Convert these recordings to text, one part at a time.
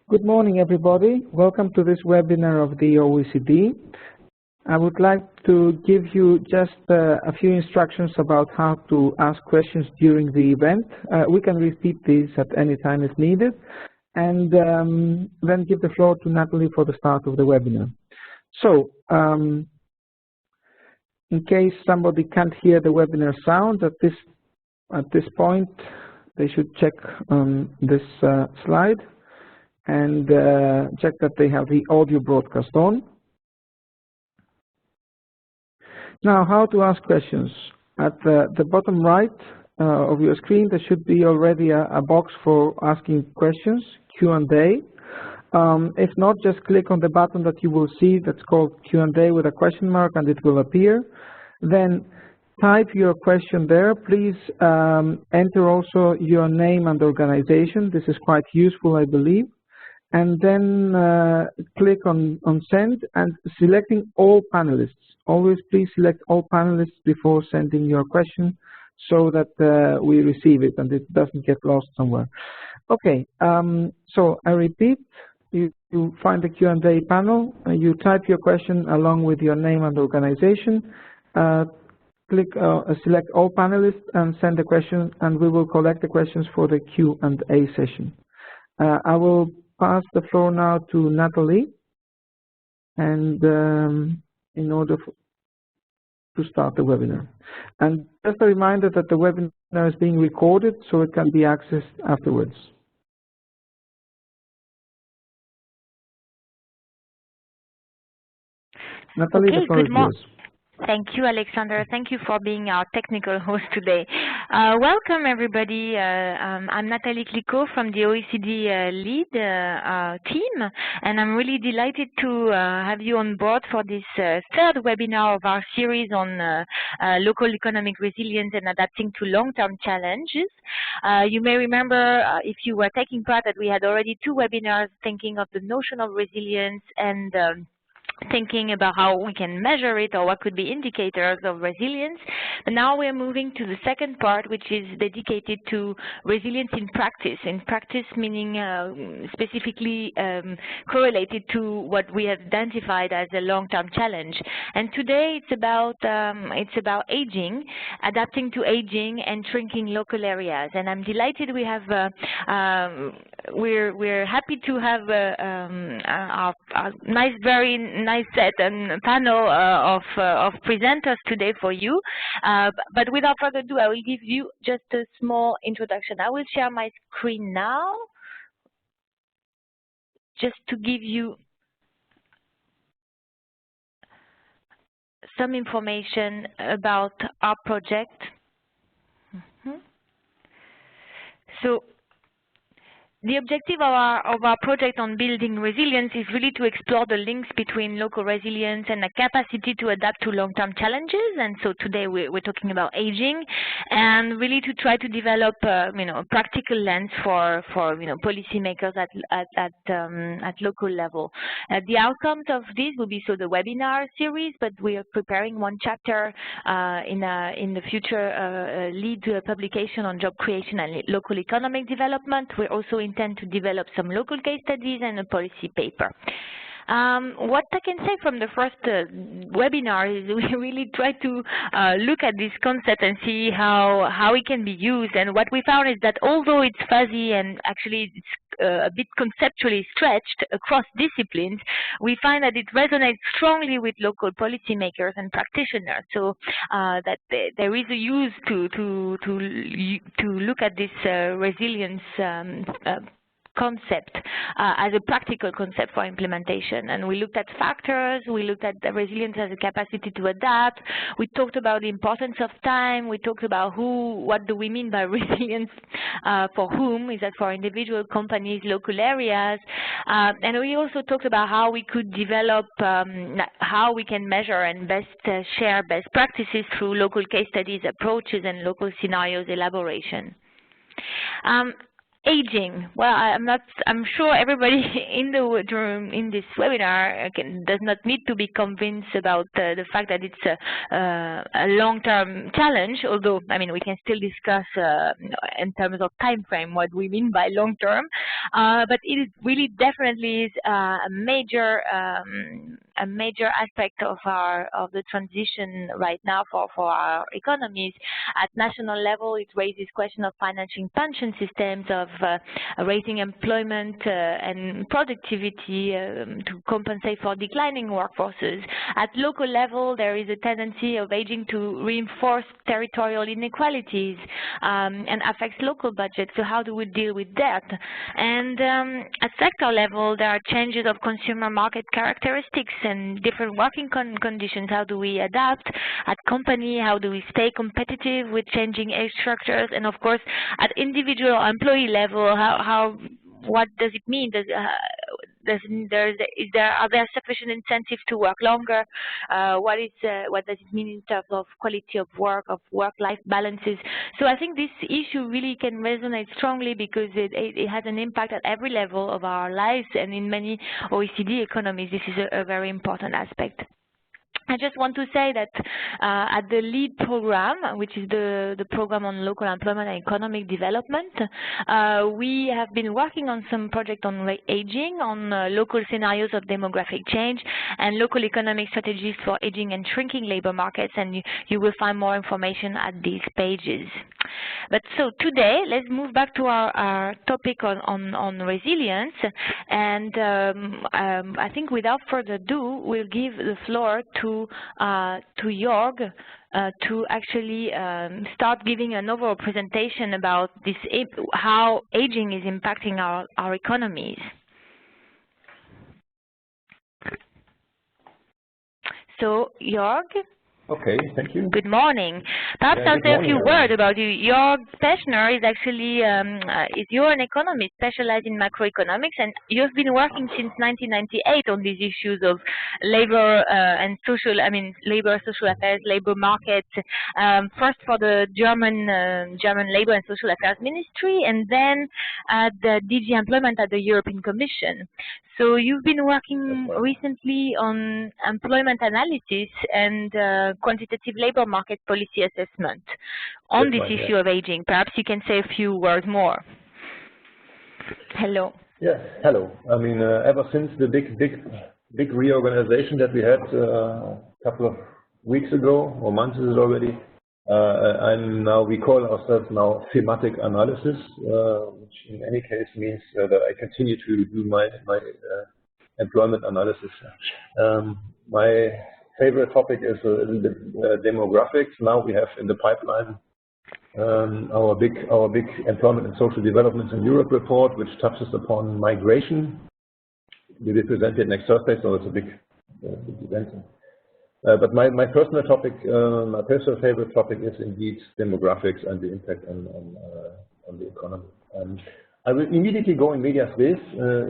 Good morning, everybody. Welcome to this webinar of the OECD. I would like to give you just a few instructions about how to ask questions during the event. We can repeat these at any time if needed, and then give the floor to Natalie for the start of the webinar. So, in case somebody can't hear the webinar sound at this point, they should check this slide and check that they have the audio broadcast on. Now, how to ask questions. At the bottom right of your screen, there should be already a box for asking questions, Q&A. If not, just click on the button that you will see that's called Q&A with a question mark, and it will appear. Then type your question there. Please enter also your name and organization. This is quite useful, I believe. And then click on send and selecting all panelists. Always please select all panelists before sending your question so that we receive it and it doesn't get lost somewhere. Okay, so I repeat, you find the Q&A panel, you type your question along with your name and organization, select all panelists and send the question, and we will collect the questions for the Q&A session. I will pass the floor now to Natalie, and in order to start the webinar. And just a reminder that the webinar is being recorded, so it can be accessed afterwards. Natalie, the floor is yours. Thank you, Alexander. Thank you for being our technical host today. Welcome, everybody. I'm Natalie Clicquot from the OECD lead team, and I'm really delighted to have you on board for this third webinar of our series on local economic resilience and adapting to long-term challenges. You may remember, if you were taking part, that we had already two webinars thinking of the notion of resilience and thinking about how we can measure it or what could be indicators of resilience. But now we're moving to the second part, which is dedicated to resilience in practice. In practice meaning specifically correlated to what we have identified as a long-term challenge. And today it's about aging, adapting to aging and shrinking local areas. And I'm delighted we have we're happy to have our very nice set and panel of presenters today for you. But without further ado, I will give you just a small introduction. I will share my screen now just to give you some information about our project. So, the objective of our project on building resilience is really to explore the links between local resilience and the capacity to adapt to long-term challenges. And so today we're talking about aging, and really to try to develop a practical lens for policymakers at local level. The outcomes of this will be the webinar series, but we are preparing one chapter in the future lead publication on job creation and local economic development. We're also intend to develop some local case studies and a policy paper. What I can say from the first webinar is we really try to look at this concept and see how it can be used. And what we found is that although it's fuzzy and actually it's a bit conceptually stretched across disciplines, we find that it resonates strongly with local policymakers and practitioners. So that there is a use to look at this resilience concept as a practical concept for implementation. And we looked at factors, we looked at the resilience as a capacity to adapt, we talked about the importance of time, we talked about what do we mean by resilience for whom, is that for individual companies, local areas, and we also talked about how we could develop, how we can measure and best share best practices through local case studies, approaches, and local scenarios elaboration. Aging. Well, I'm sure everybody in the room in this webinar does not need to be convinced about the fact that it's a long-term challenge. Although, I mean, we can still discuss in terms of time frame what we mean by long-term. But it is really definitely is a major aspect of the transition right now for our economies. At national level, it raises question of financing pension systems, of raising employment and productivity to compensate for declining workforces. At local level, there is a tendency of aging to reinforce territorial inequalities and affects local budgets. So how do we deal with that? And at sector level, there are changes of consumer market characteristics and different working conditions. How do we adapt? At company, how do we stay competitive with changing age structures? And of course, at individual employee level, what does it mean? Are there sufficient incentives to work longer? What does it mean in terms of quality of work-life balances? So I think this issue really can resonate strongly because it has an impact at every level of our lives, and in many OECD economies, this is a very important aspect. I just want to say that at the LEAD program, which is the program on local employment and economic development, we have been working on some projects on aging, on local scenarios of demographic change, and local economic strategies for aging and shrinking labor markets, and you will find more information at these pages. But so today, let's move back to our topic on resilience, and I think without further ado, we'll give the floor to Jörg to actually start giving an overall presentation about this, how aging is impacting our economies. So, Jörg? Okay, thank you. Good morning. Perhaps I'll say a few words about you. Jörg Pechner is actually you're an economist specialized in macroeconomics, and you've been working since 1998 on these issues of labor and labor, social affairs, labor markets. First for the German Labor and Social Affairs Ministry, and then at the DG Employment at the European Commission. So you've been working recently on employment analysis and quantitative labor market policy assessment on this issue of aging. Perhaps you can say a few words more. Hello. Yes, hello. I mean, ever since the big reorganization that we had a couple of weeks ago, or months is it already, we call ourselves now thematic analysis, which in any case means that I continue to do my employment analysis. My favorite topic is a little bit demographics. Now we have in the pipeline our big employment and social developments in Europe report, which touches upon migration. We will present it next Thursday, so it's a big event. But my personal topic, my personal favorite topic is indeed demographics and the impact on the economy. I will immediately go in medias res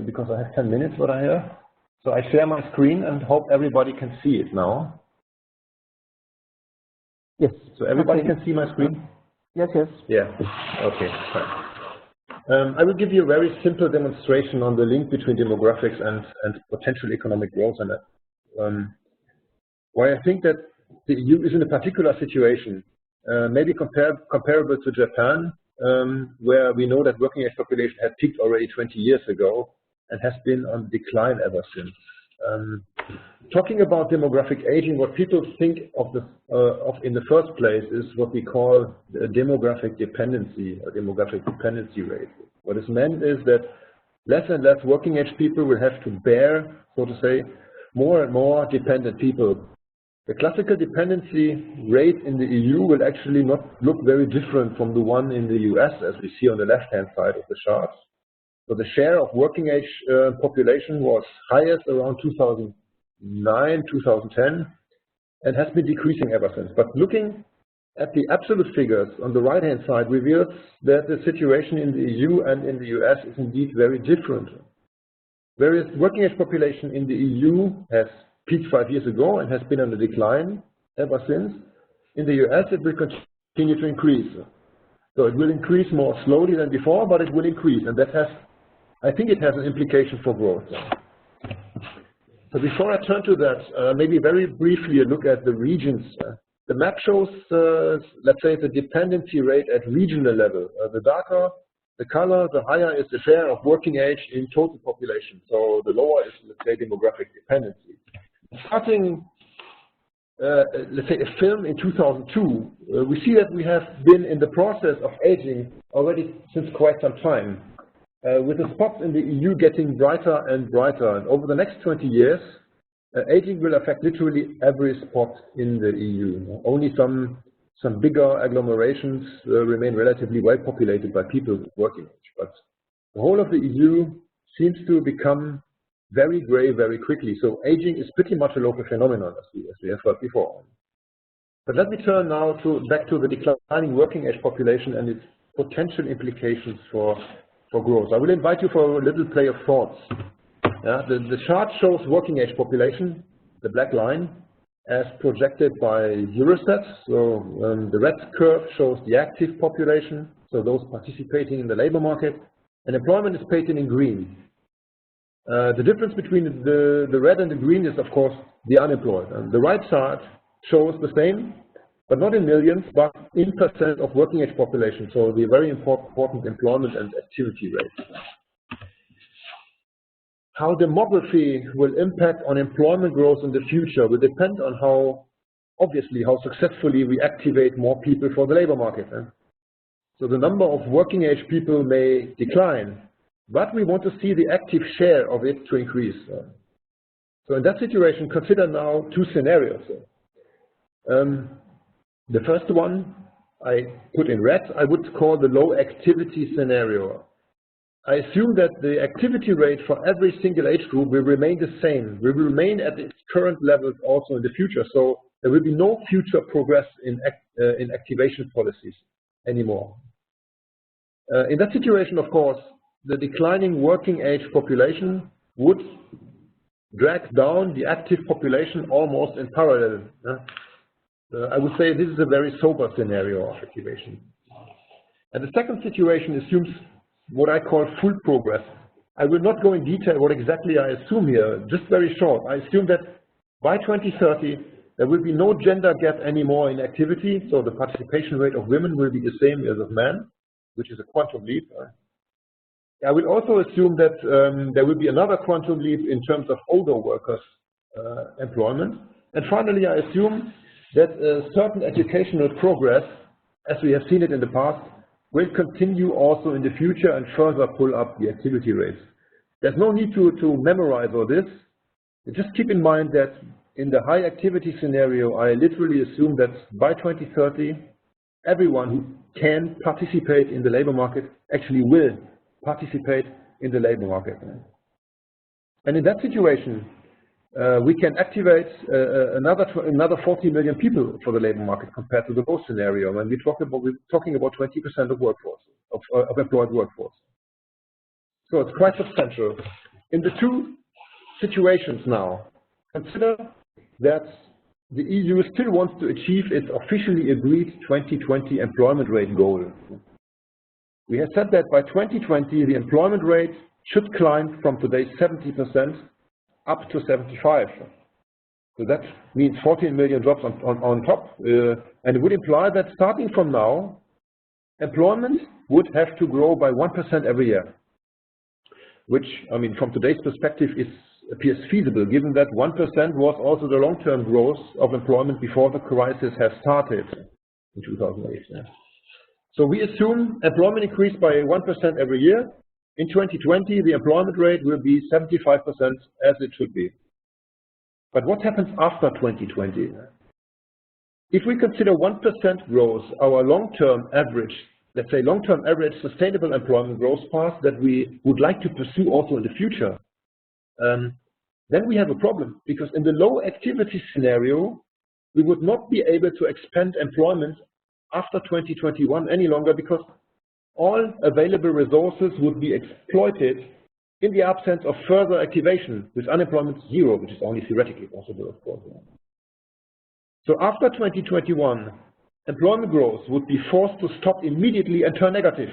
because I have 10 minutes what I have. So I share my screen and hope everybody can see it now. Yes. So everybody can see my screen? Yes, yes. Yeah. Okay, fine. I will give you a very simple demonstration on the link between demographics and potential economic growth, and why I think that the EU is in a particular situation, maybe comparable to Japan, where we know that working age population had peaked already 20 years ago and has been on decline ever since. Talking about demographic aging, what people think of in the first place is what we call a demographic dependency, or demographic dependency rate. What is meant is that less and less working age people will have to bear, so to say, more and more dependent people. The classical dependency rate in the EU will actually not look very different from the one in the US, as we see on the left-hand side of the chart. So the share of working age population was highest around 2009, 2010, and has been decreasing ever since. But looking at the absolute figures on the right-hand side reveals that the situation in the EU and in the US is indeed very different. Whereas working age population in the EU has peaked 5 years ago and has been on the decline ever since, in the US it will continue to increase. So it will increase more slowly than before, but it will increase, and that has, I think it has an implication for growth. So before I turn to that, maybe very briefly a look at the regions. The map shows, let's say, the dependency rate at regional level. The darker the color, the higher is the share of working age in total population. So the lower is, let's say, demographic dependency. Starting, let's say, a film in 2002, we see that we have been in the process of aging already since quite some time, with the spots in the EU getting brighter and brighter. And over the next 20 years, aging will affect literally every spot in the EU. Only some bigger agglomerations remain relatively well populated by people with working age. But the whole of the EU seems to become very gray very quickly. So aging is pretty much a local phenomenon, as we have heard before. But let me turn now back to the declining working age population and its potential implications for growth. I will invite you for a little play of thoughts. The chart shows working age population, the black line, as projected by Eurostat. So the red curve shows the active population, so those participating in the labor market, and employment is painted in green. The difference between the red and the green is, of course, the unemployed. And the right chart shows the same, but not in millions, but in percent of working age population, so the very important employment and activity rate. How demography will impact on employment growth in the future will depend on obviously, how successfully we activate more people for the labor market. So the number of working age people may decline, but we want to see the active share of it to increase. So in that situation, consider now two scenarios. The first one I put in red, I would call the low activity scenario. I assume that the activity rate for every single age group will remain the same, will remain at its current levels also in the future. So there will be no future progress in activation policies anymore. In that situation, of course, the declining working age population would drag down the active population almost in parallel. I would say this is a very sober scenario of activation. And the second situation assumes what I call full progress. I will not go in detail what exactly I assume here, just very short. I assume that by 2030, there will be no gender gap anymore in activity, so the participation rate of women will be the same as of men, which is a quantum leap. I will also assume that there will be another quantum leap in terms of older workers' employment. And finally, I assume that certain educational progress, as we have seen it in the past, will continue also in the future and further pull up the activity rates. There's no need to memorize all this. Just keep in mind that in the high activity scenario, I literally assume that by 2030, everyone who can participate in the labor market actually will participate in the labor market. And in that situation, we can activate another 40 million people for the labor market compared to the low scenario. When we're talking about 20% of workforce, of employed workforce. So it's quite substantial. In the two situations now, consider that the EU still wants to achieve its officially agreed 2020 employment rate goal. We have said that by 2020, the employment rate should climb from today's 70% up to 75. So that means 14 million jobs on top. And it would imply that starting from now, employment would have to grow by 1% every year. Which, I mean, from today's perspective, appears feasible, given that 1% was also the long-term growth of employment before the crisis has started in 2008. Yeah. So we assume employment increased by 1% every year. In 2020, the employment rate will be 75% as it should be. But what happens after 2020? If we consider 1% growth our long-term average, let's say long-term average sustainable employment growth path that we would like to pursue also in the future, then we have a problem, because in the low activity scenario, we would not be able to expand employment after 2021 any longer, because all available resources would be exploited in the absence of further activation, with unemployment zero, which is only theoretically possible, of course. So after 2021, employment growth would be forced to stop immediately and turn negative,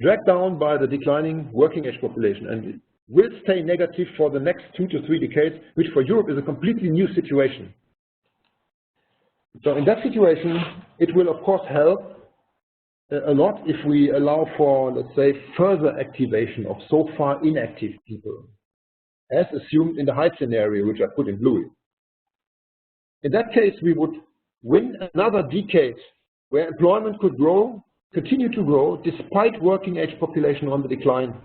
dragged down by the declining working age population, and will stay negative for the next 2 to 3 decades, which for Europe is a completely new situation. So in that situation, it will of course help a lot if we allow for, let's say, further activation of so far inactive people, as assumed in the height scenario, which I put in blue. In that case, we would win another decade where employment could grow, continue to grow, despite working age population on the decline.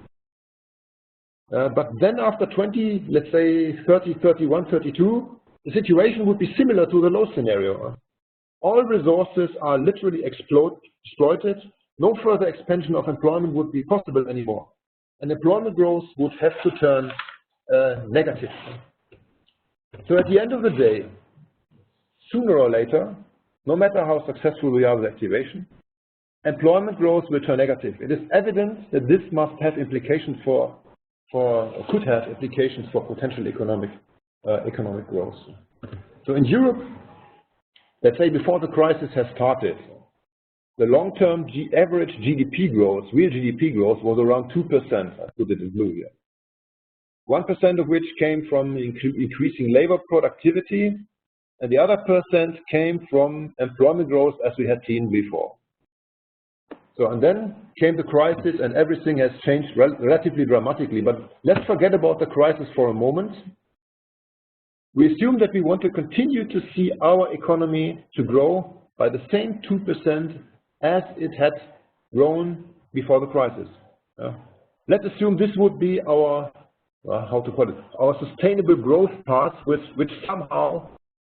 But then after 20, let's say 30, 31, 32, the situation would be similar to the low scenario. All resources are literally exploited. No further expansion of employment would be possible anymore. And employment growth would have to turn negative. So at the end of the day, sooner or later, no matter how successful we are with activation, employment growth will turn negative. It is evident that this must have implications could have implications for potential economic growth. So in Europe, let's say before the crisis has started, the long-term average GDP growth, real GDP growth, was around 2%. I put it in blue here. 1% of which came from increasing labor productivity, and the other percent came from employment growth, as we had seen before. So, and then came the crisis, and everything has changed relatively dramatically. But let's forget about the crisis for a moment. We assume that we want to continue to see our economy to grow by the same 2% as it had grown before the crisis. Let's assume this would be our, how to call it, our sustainable growth path, which somehow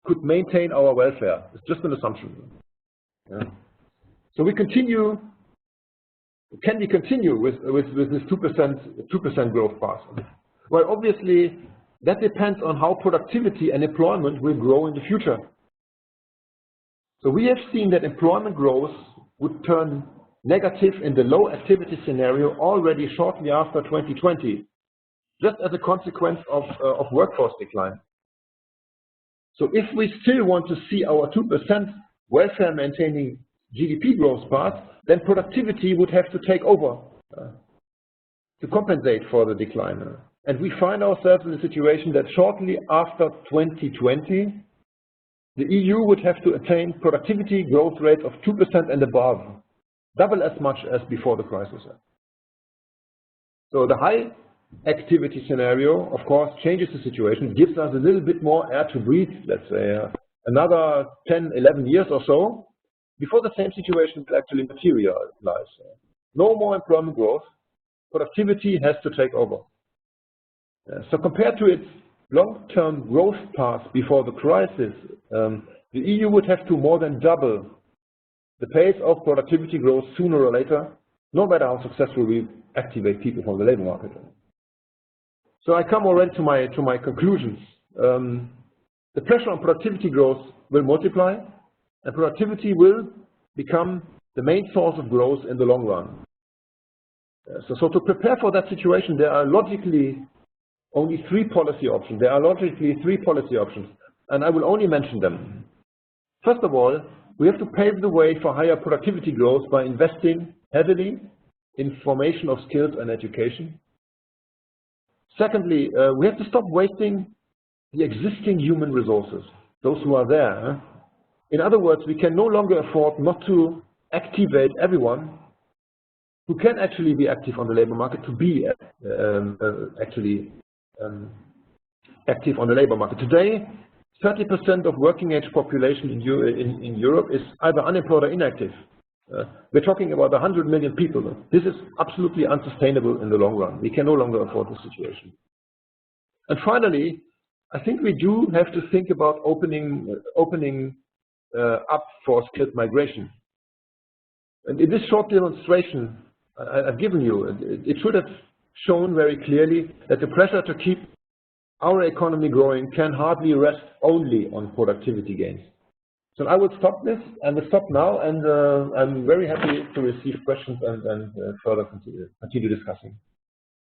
could maintain our welfare. It's just an assumption. So we continue. Can we continue with this 2% growth path? Well, obviously, that depends on how productivity and employment will grow in the future. So we have seen that employment growth would turn negative in the low activity scenario already shortly after 2020, just as a consequence of workforce decline. So if we still want to see our 2% welfare maintaining GDP growth path, then productivity would have to take over to compensate for the decline. And we find ourselves in a situation that shortly after 2020, the EU would have to attain productivity growth rate of 2% and above, double as much as before the crisis. So the high activity scenario, of course, changes the situation, gives us a little bit more air to breathe, let's say, another 10, 11 years or so, before the same situation will actually materialize. No more employment growth, productivity has to take over. So compared to its long-term growth path before the crisis, the EU would have to more than double the pace of productivity growth sooner or later, no matter how successful we activate people from the labor market. So I come already to my conclusions. The pressure on productivity growth will multiply, and productivity will become the main source of growth in the long run. So to prepare for that situation, there are logically only 3 policy options. There are logically 3 policy options, and I will only mention them. First of all, we have to pave the way for higher productivity growth by investing heavily in formation of skills and education. Secondly, we have to stop wasting the existing human resources, those who are there. In other words, we can no longer afford not to activate everyone who can actually be active on the labor market to be actually active on the labor market. Today, 30% of working age population in Europe is either unemployed or inactive. We're talking about 100 million people. This is absolutely unsustainable in the long run. We can no longer afford this situation. And finally, I think we do have to think about opening up for skilled migration. And in this short demonstration I've given you, it should have shown very clearly that the pressure to keep our economy growing can hardly rest only on productivity gains. So I will stop this, and will stop now, and I'm very happy to receive questions and further continue discussing.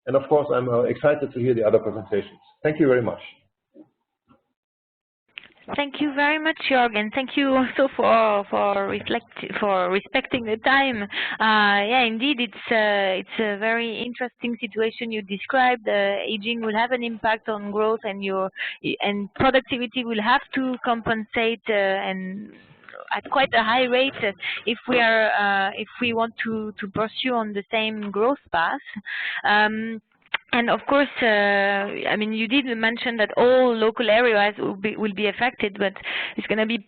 And of course, I'm excited to hear the other presentations. Thank you very much. Thank you very much, Jörg, and thank you also for respecting the time. Yeah, indeed, it's a very interesting situation you described. Aging will have an impact on growth, and productivity will have to compensate and at quite a high rate if we want to pursue on the same growth path. And of course, I mean, you did mention that all local areas will be affected, but it's going to be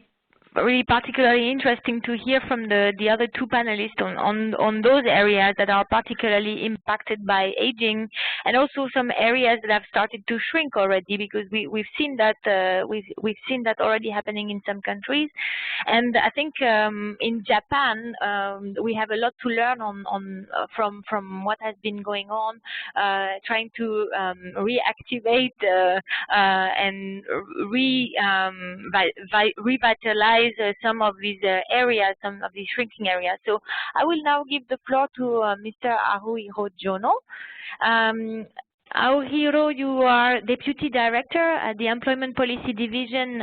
really particularly interesting to hear from the other two panelists on those areas that are particularly impacted by aging, and also some areas that have started to shrink already, because we've seen that we've seen that already happening in some countries. And I think in Japan we have a lot to learn from what has been going on, trying to reactivate and revitalize some of these areas, some of these shrinking areas. So I will now give the floor to Mr. Aruhiro Jono. Aruhiro, you are Deputy Director at the Employment Policy Division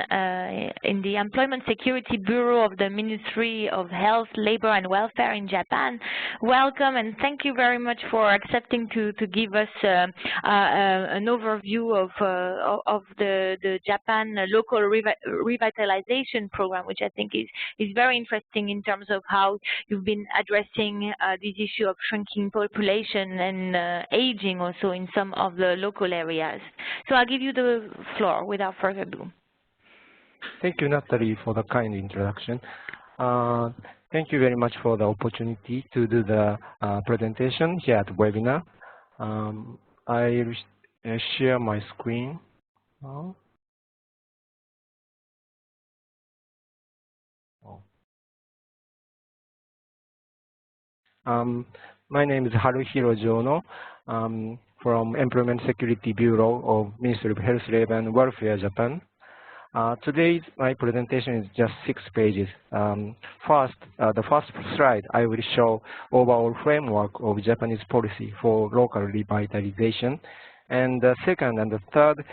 in the Employment Security Bureau of the Ministry of Health, Labor and Welfare in Japan. Welcome, and thank you very much for accepting to give us an overview of the Japan local revitalization program, which I think is very interesting in terms of how you've been addressing this issue of shrinking population and aging also in some of the local areas. So I'll give you the floor without further ado. Thank you, Natalie, for the kind introduction. Thank you very much for the opportunity to do the presentation here at the webinar. I share my screen. My name is Haruhiro Jono. From Employment Security Bureau of Ministry of Health, Labor and Welfare, Japan. Today's my presentation is just 6 pages. First, the first slide, I will show overall framework of Japanese policy for local revitalization. And the second and the third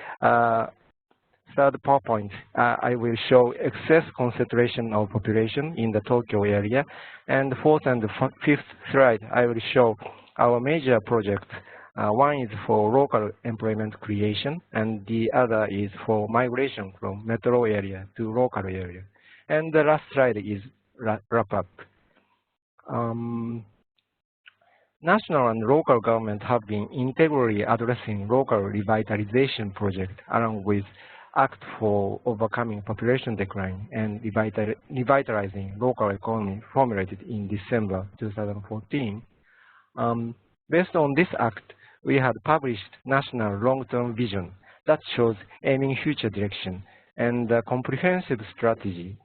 PowerPoint, I will show excess concentration of population in the Tokyo area. And the fourth and the fifth slide, I will show our major projects. One is for local employment creation, and the other is for migration from metro area to local area. And the last slide is wrap up. National and local government have been integrally addressing local revitalization projects along with Act for Overcoming Population Decline and Revitalizing Local Economy formulated in December 2014. Based on this act, we had published National Long-Term Vision that shows aiming future direction and a comprehensive strategy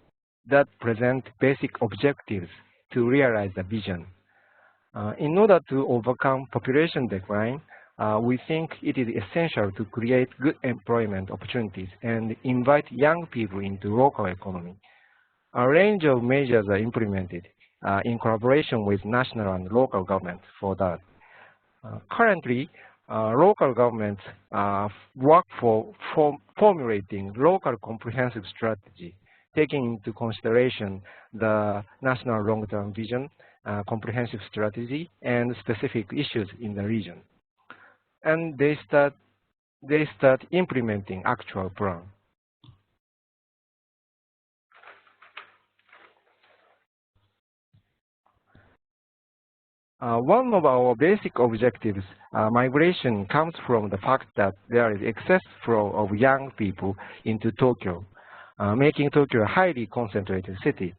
that present basic objectives to realize the vision. In order to overcome population decline, we think it is essential to create good employment opportunities and invite young people into local economy. A range of measures are implemented in collaboration with national and local governments for that. Currently, local governments work for formulating local comprehensive strategy, taking into consideration the national long-term vision, comprehensive strategy, and specific issues in the region. And they start implementing actual plan. One of our basic objectives, migration, comes from the fact that there is excess flow of young people into Tokyo, making Tokyo a highly concentrated city.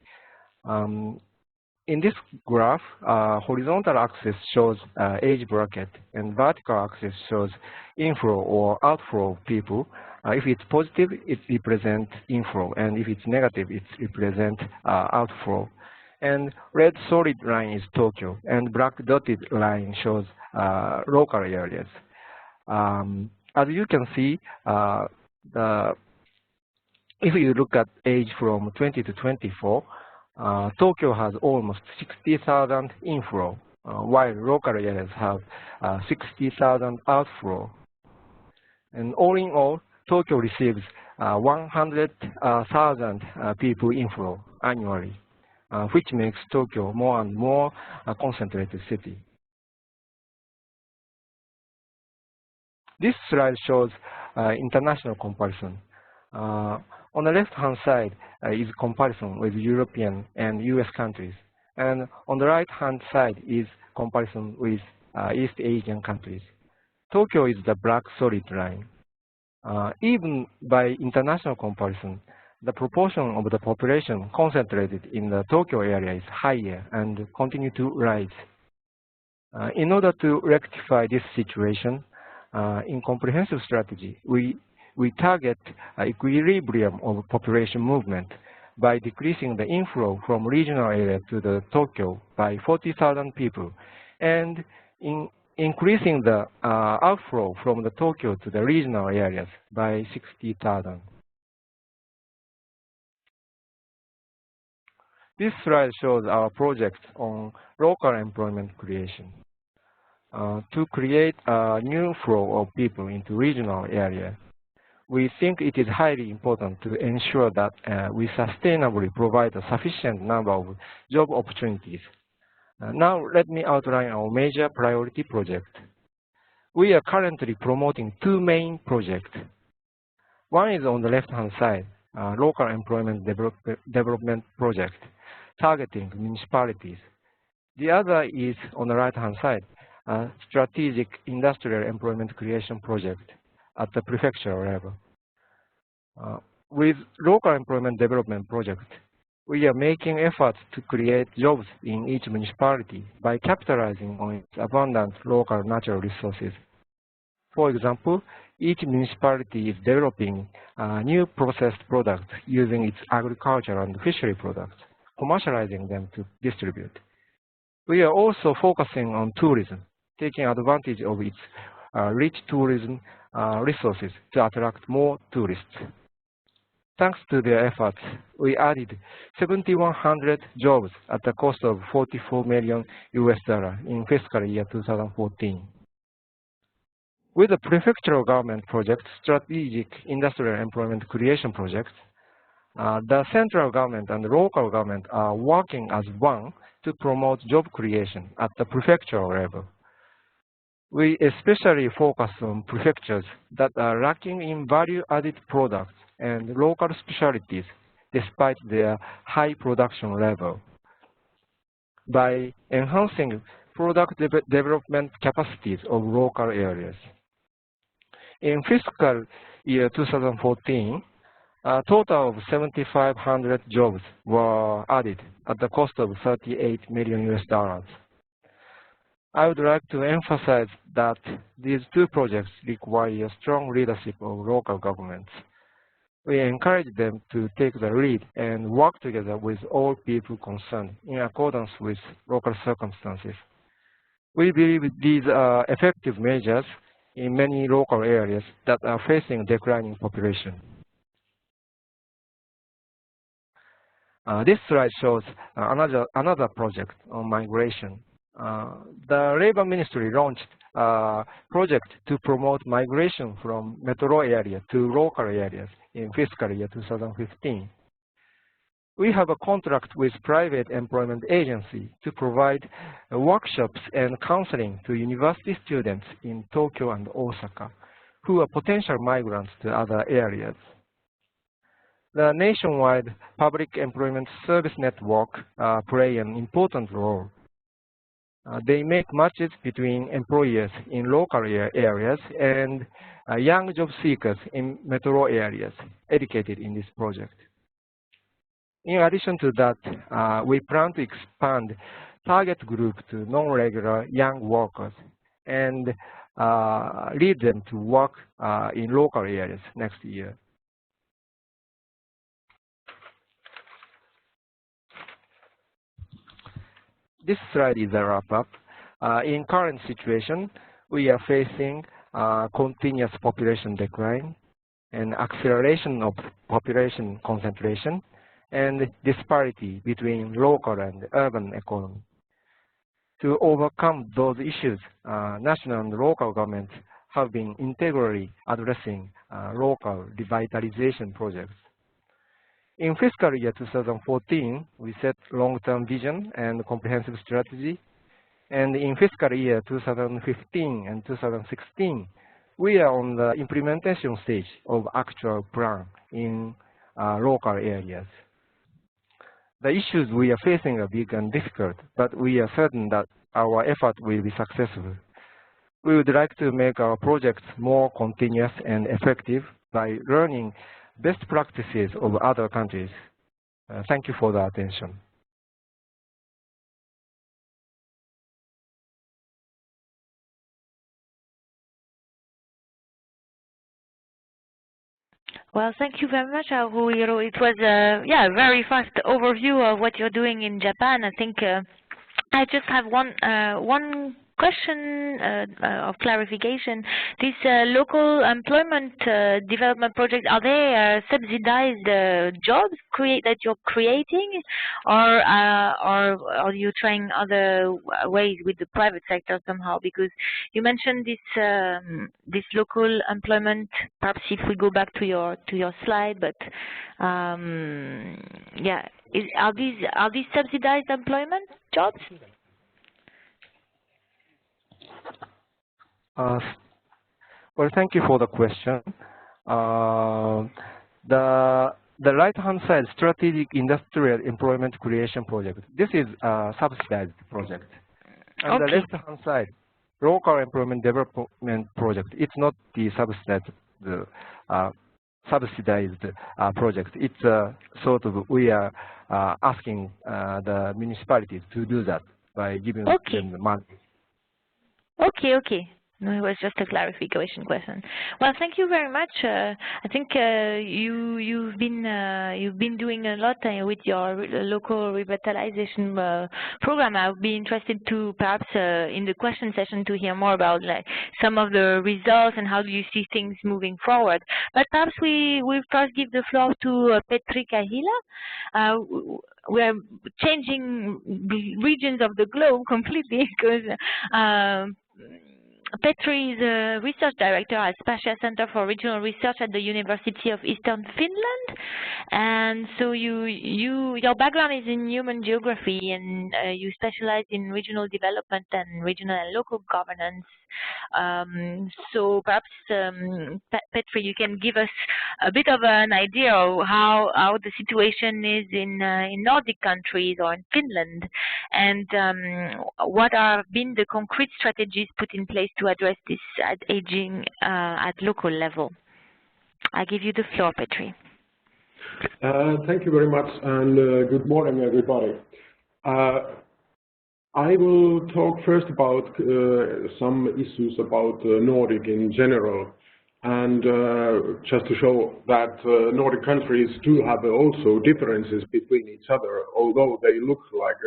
In this graph, horizontal axis shows age bracket, and vertical axis shows inflow or outflow of people. If it's positive, it represents inflow, and if it's negative, it represents outflow. And red solid line is Tokyo, and black dotted line shows local areas. As you can see, if you look at age from 20 to 24, Tokyo has almost 60,000 inflow, while local areas have 60,000 outflow. And all in all, Tokyo receives 100,000 people inflow annually, which makes Tokyo more and more a concentrated city. This slide shows international comparison. On the left-hand side is comparison with European and US countries. And on the right-hand side is comparison with East Asian countries. Tokyo is the black solid line. Even by international comparison, the proportion of the population concentrated in the Tokyo area is higher and continue to rise. In order to rectify this situation, in comprehensive strategy, we target equilibrium of population movement by decreasing the inflow from regional area to the Tokyo by 40,000 people, and increasing the outflow from the Tokyo to the regional areas by 60,000. This slide shows our project on local employment creation. To create a new flow of people into regional areas, we think it is highly important to ensure that we sustainably provide a sufficient number of job opportunities. Now let me outline our major priority project. We are currently promoting two main projects. One is on the left-hand side, local employment development project targeting municipalities. The other is on the right-hand side, a strategic industrial employment creation project at the prefectural level. With local employment development project, we are making efforts to create jobs in each municipality by capitalizing on its abundant local natural resources. For example, each municipality is developing new processed products using its agriculture and fishery products, commercializing them to distribute. We are also focusing on tourism, taking advantage of its rich tourism resources to attract more tourists. Thanks to their efforts, we added 7,100 jobs at the cost of $44 million in fiscal year 2014. With the prefectural government project, strategic industrial employment creation project, the central government and the local government are working as one to promote job creation at the prefectural level. We especially focus on prefectures that are lacking in value-added products and local specialties despite their high production level. By enhancing product development capacities of local areas. In fiscal year 2014, a total of 7,500 jobs were added at the cost of $38 million. I would like to emphasize that these two projects require strong leadership of local governments. We encourage them to take the lead and work together with all people concerned in accordance with local circumstances. We believe these are effective measures in many local areas that are facing declining population. This slide shows another project on migration. The Labor Ministry launched a project to promote migration from metro area to local areas in fiscal year 2015. We have a contract with private employment agency to provide workshops and counseling to university students in Tokyo and Osaka who are potential migrants to other areas. The nationwide public employment service network play an important role. They make matches between employers in local areas and young job seekers in metro areas educated in this project. In addition to that, we plan to expand target group to non-regular young workers and lead them to work in local areas next year. This slide is a wrap-up. In current situation, we are facing continuous population decline and acceleration of population concentration and disparity between local and urban economy. To overcome those issues, national and local governments have been integrally addressing local revitalization projects. In fiscal year 2014, we set long-term vision and comprehensive strategy. And in fiscal year 2015 and 2016, we are on the implementation stage of actual plan in local areas. The issues we are facing are big and difficult, but we are certain that our effort will be successful. We would like to make our projects more continuous and effective by learning best practices of other countries. Thank you for the attention. Well, thank you very much, Haruhiro. It was a very fast overview of what you're doing in Japan. I think I just have one question of clarification. These local employment development projects, are they subsidized jobs that you're creating, or are you trying other ways with the private sector somehow? Because you mentioned this local employment. Perhaps if we go back to your slide, but are these subsidized employment jobs? Well, thank you for the question. The right-hand side, Strategic Industrial Employment Creation Project. This is a subsidized project. And the left-hand side, Local Employment Development Project. It's not the subsidized project. It's sort of, we are asking the municipalities to do that by giving them the money. Okay. No, it was just a clarification question. Well, thank you very much. I think you've been doing a lot with your local revitalization program. I would be interested to perhaps in the question session to hear more about some of the results and how do you see things moving forward. But perhaps we will first give the floor to Petri Kahila. We are changing regions of the globe completely because Petri is a research director at Spatial Center for Regional Research at the University of Eastern Finland, and so your background is in human geography, and you specialize in regional development and regional and local governance. So perhaps Petri, you can give us a bit of an idea of how the situation is in Nordic countries or in Finland, and what have been the concrete strategies put in place to address this aging at local level. I give you the floor, Petri. Thank you very much, and good morning, everybody. I will talk first about some issues about Nordic in general, and just to show that Nordic countries do have also differences between each other, although they look like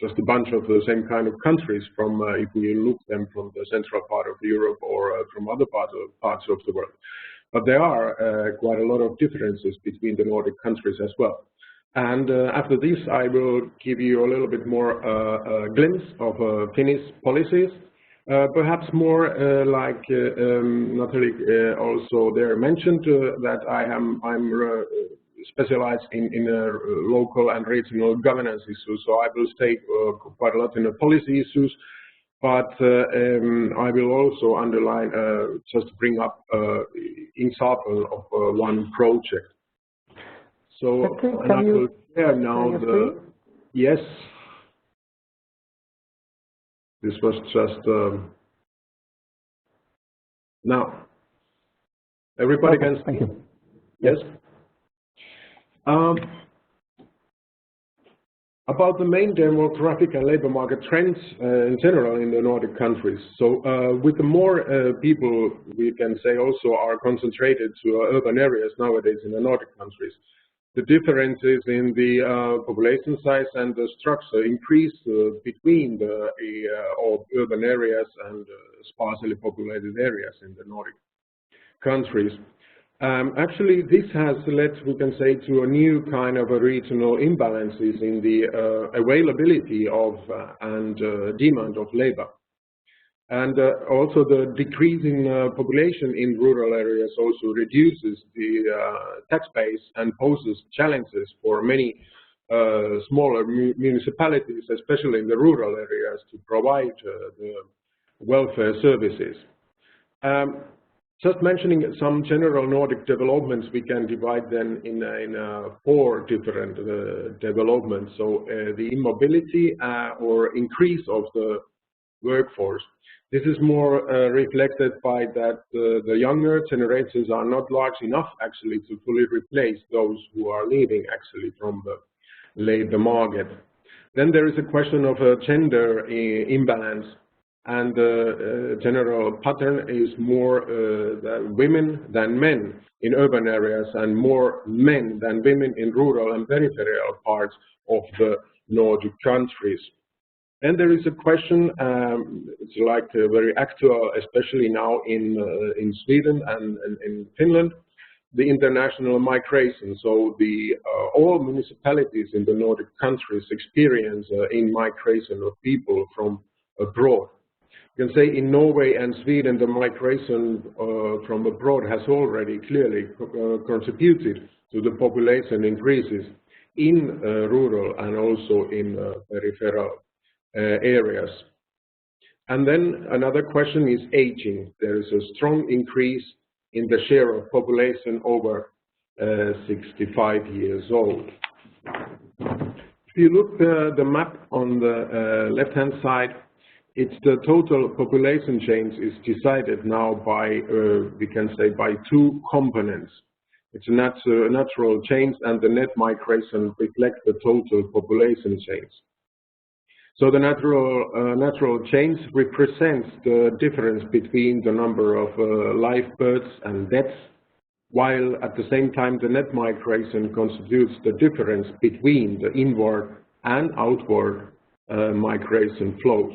just a bunch of the same kind of countries from if we look them from the central part of Europe or from other parts of the world. But there are quite a lot of differences between the Nordic countries as well. And after this, I will give you a little bit more glimpse of Finnish policies, perhaps more like Natalie also there mentioned that I'm specialized in local and regional governance issues, so I will stay quite a lot in the policy issues, but I will also underline, just bring up example of one project. So okay, I will share now yes, this was just now. Everybody can speak? Thank you. Yes. About the main demographic and labor market trends in general in the Nordic countries. So with the more people, we can say also are concentrated to urban areas nowadays in the Nordic countries. The differences in the population size and the structure increase between the urban areas and sparsely populated areas in the Nordic countries. Actually, this has led, we can say, to a new kind of regional imbalances in the availability of and demand of labor. And also the decreasing population in rural areas also reduces the tax base and poses challenges for many smaller municipalities, especially in the rural areas, to provide the welfare services. Just mentioning some general Nordic developments, we can divide them in 4 different developments. So the immobility or increase of the workforce. This is more reflected by that the younger generations are not large enough actually to fully replace those who are leaving actually from the labor market. Then there is a question of a gender imbalance, and the general pattern is more women than men in urban areas and more men than women in rural and peripheral parts of the Nordic countries. And there is a question, it's like very actual, especially now in Sweden and in Finland, the international migration. So the all municipalities in the Nordic countries experience in migration of people from abroad. You can say in Norway and Sweden, the migration from abroad has already clearly contributed to the population increases in rural and also in peripheral areas. And then another question is aging. There is a strong increase in the share of population over 65 years old. If you look at the map on the left-hand side, it's the total population change is decided now by, we can say, by 2 components. It's a natural change, and the net migration reflects the total population change. So the natural change represents the difference between the number of live births and deaths, while at the same time the net migration constitutes the difference between the inward and outward migration flows.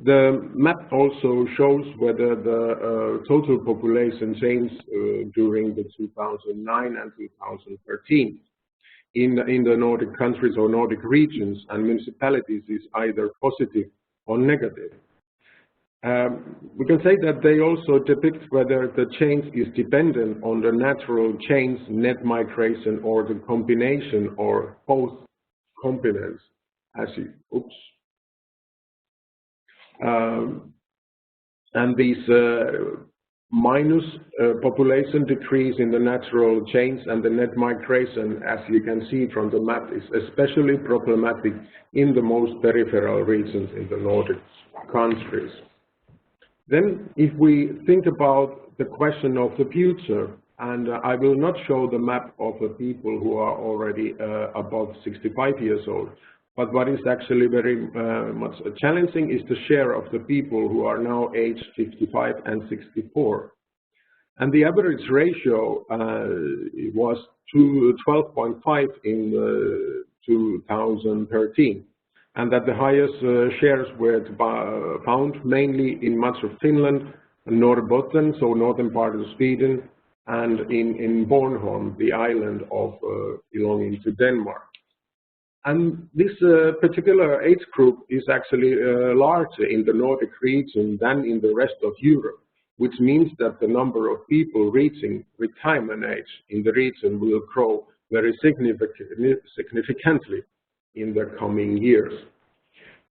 The map also shows whether the total population change during the 2009 and 2013 in the Nordic countries or Nordic regions and municipalities is either positive or negative. We can say that they also depict whether the change is dependent on the natural change, net migration, or the combination or both components. And these minus population decrease in the natural change and the net migration, as you can see from the map, is especially problematic in the most peripheral regions in the Nordic countries. Then, if we think about the question of the future, and I will not show the map of the people who are already above 65 years old, but what is actually very much challenging is the share of the people who are now aged 55 and 64. And the average ratio was 12.5 in 2013. And that the highest shares were found mainly in much of Finland, Norrbotten, so northern part of Sweden, and in Bornholm, the island of belonging to Denmark. And this particular age group is actually larger in the Nordic region than in the rest of Europe, which means that the number of people reaching retirement age in the region will grow very significantly in the coming years.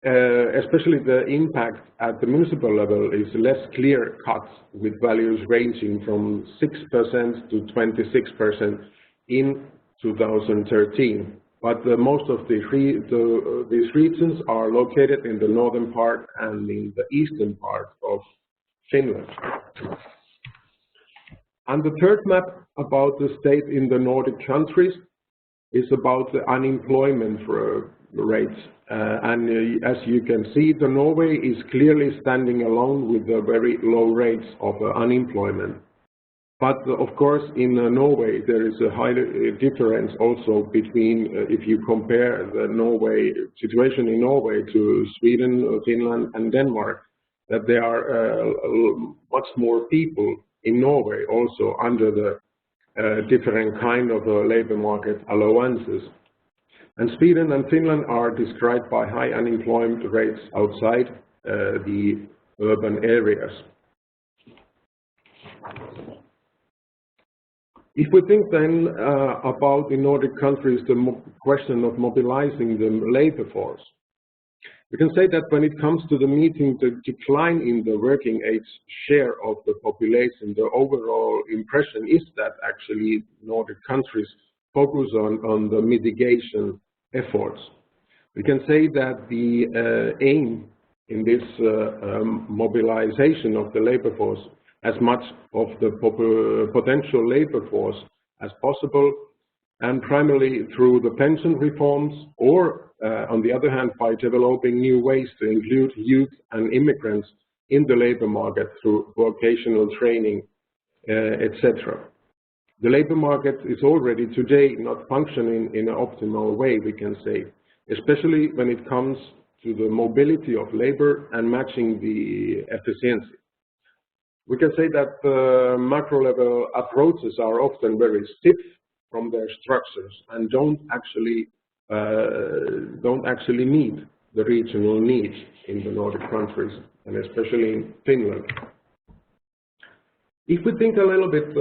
Especially the impact at the municipal level is less clear-cut, with values ranging from 6% to 26% in 2013. But most of these regions are located in the northern part and in the eastern part of Finland. And the third map about the state in the Nordic countries is about the unemployment rates. And as you can see, Norway is clearly standing alone with the very low rates of unemployment. But of course, in Norway, there is a high difference also between, if you compare the situation in Norway to Sweden, Finland, and Denmark, that there are much more people in Norway also under the different kind of labor market allowances. And Sweden and Finland are described by high unemployment rates outside the urban areas. If we think then about the Nordic countries, the question of mobilizing the labor force, we can say that when it comes to meeting the decline in the working age share of the population, the overall impression is that actually Nordic countries focus on the mitigation efforts. We can say that the aim in this mobilization of the labor force, as much of the potential labor force as possible, and primarily through the pension reforms, or on the other hand, by developing new ways to include youth and immigrants in the labor market through vocational training, etc. The labor market is already today not functioning in an optimal way, we can say, especially when it comes to the mobility of labor and matching the efficiency. We can say that the macro-level approaches are often very stiff from their structures and don't actually meet the regional needs in the Nordic countries, and especially in Finland. If we think a little bit,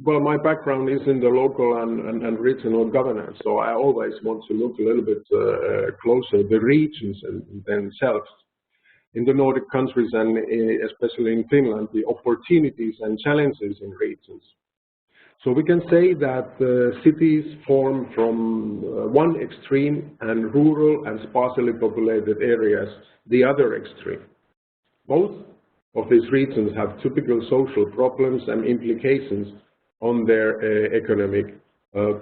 well, my background is in the local and regional governance, so I always want to look a little bit closer at the regions themselves. In the Nordic countries, and especially in Finland, the opportunities and challenges in regions. So we can say that cities form from one extreme and rural and sparsely populated areas the other extreme. Both of these regions have typical social problems and implications on their economic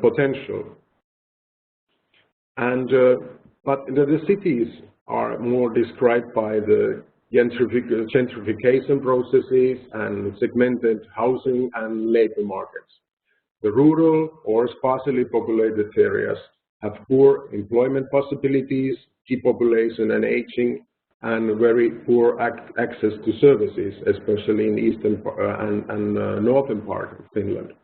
potential. And but the cities are more described by the gentrification processes and segmented housing and labor markets. The rural or sparsely populated areas have poor employment possibilities, depopulation and aging, and very poor access to services, especially in eastern and northern part of Finland.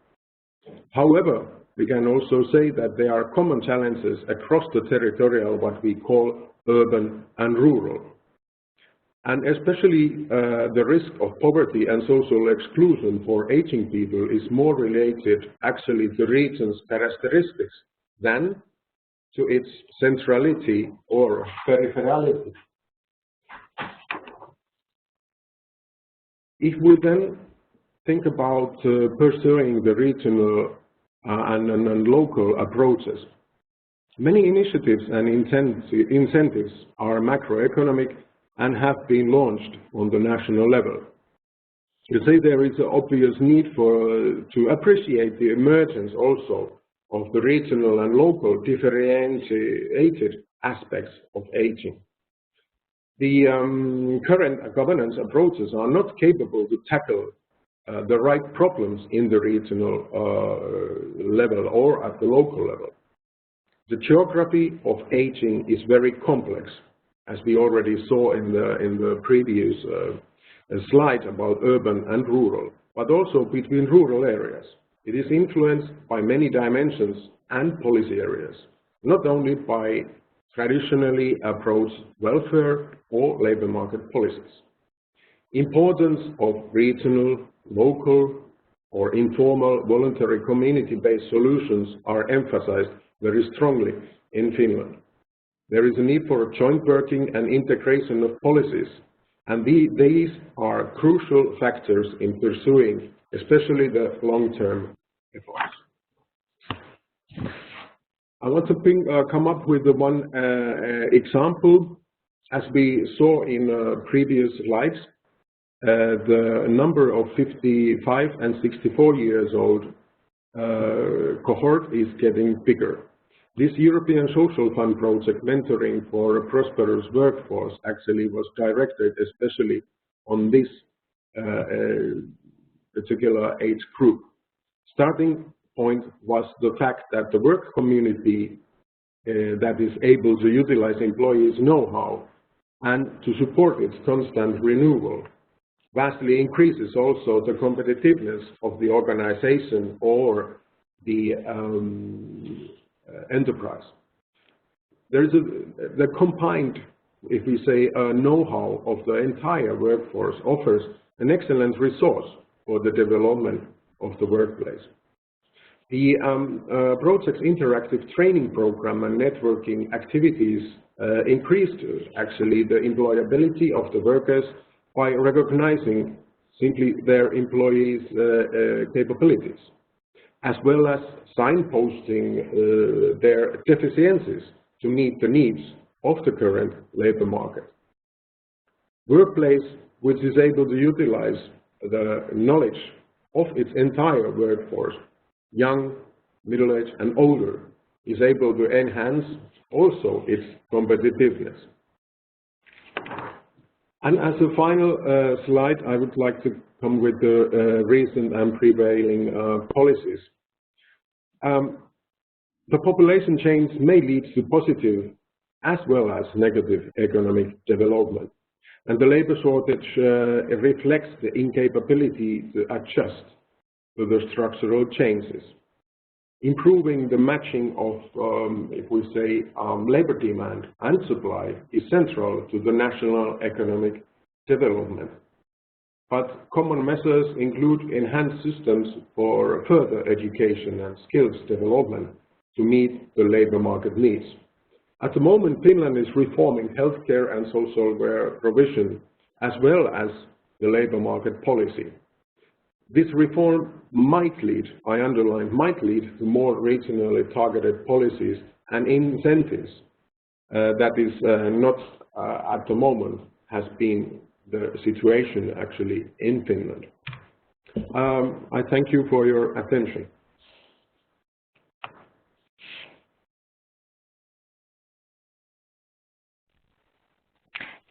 However, we can also say that there are common challenges across the territorial, what we call urban and rural. And especially the risk of poverty and social exclusion for aging people is more related actually to region's characteristics than to its centrality or peripherality. If we then think about pursuing the regional and local approaches, many initiatives and incentives are macroeconomic and have been launched on the national level. You say there is an obvious need to appreciate the emergence also of the regional and local differentiated aspects of aging. The current governance approaches are not capable to tackle the right problems in the regional level or at the local level. The geography of aging is very complex, as we already saw in the previous slide about urban and rural, but also between rural areas. It is influenced by many dimensions and policy areas, not only by traditionally approached welfare or labor market policies. Importance of regional, local, or informal voluntary community-based solutions are emphasized very strongly in Finland. There is a need for joint working and integration of policies, and these are crucial factors in pursuing especially the long-term efforts. I want to come up with one example. As we saw in previous slides, the number of 55 and 64 years old cohort is getting bigger. This European Social Fund project, Mentoring for a Prosperous Workforce, actually was directed especially on this particular age group. Starting point was the fact that the work community that is able to utilize employees' know-how and to support its constant renewal vastly increases also the competitiveness of the organization or the enterprise. There is the combined if we say know-how of the entire workforce, offers an excellent resource for the development of the workplace. The project's interactive training program and networking activities increased actually the employability of the workers by recognizing simply their employees' capabilities, as well as signposting their deficiencies to meet the needs of the current labor market. Workplace which is able to utilize the knowledge of its entire workforce, young, middle-aged, and older, is able to enhance also its competitiveness. And as a final slide, I would like to come with the recent and prevailing policies. The population change may lead to positive as well as negative economic development. And the labor shortage reflects the incapability to adjust to the structural changes. Improving the matching of, if we say, labor demand and supply is central to the national economic development. But common measures include enhanced systems for further education and skills development to meet the labor market needs. At the moment, Finland is reforming healthcare and social care provision, as well as the labor market policy. This reform might lead, I underline, might lead to more regionally targeted policies and incentives that is not at the moment has been the situation actually in Finland. I thank you for your attention.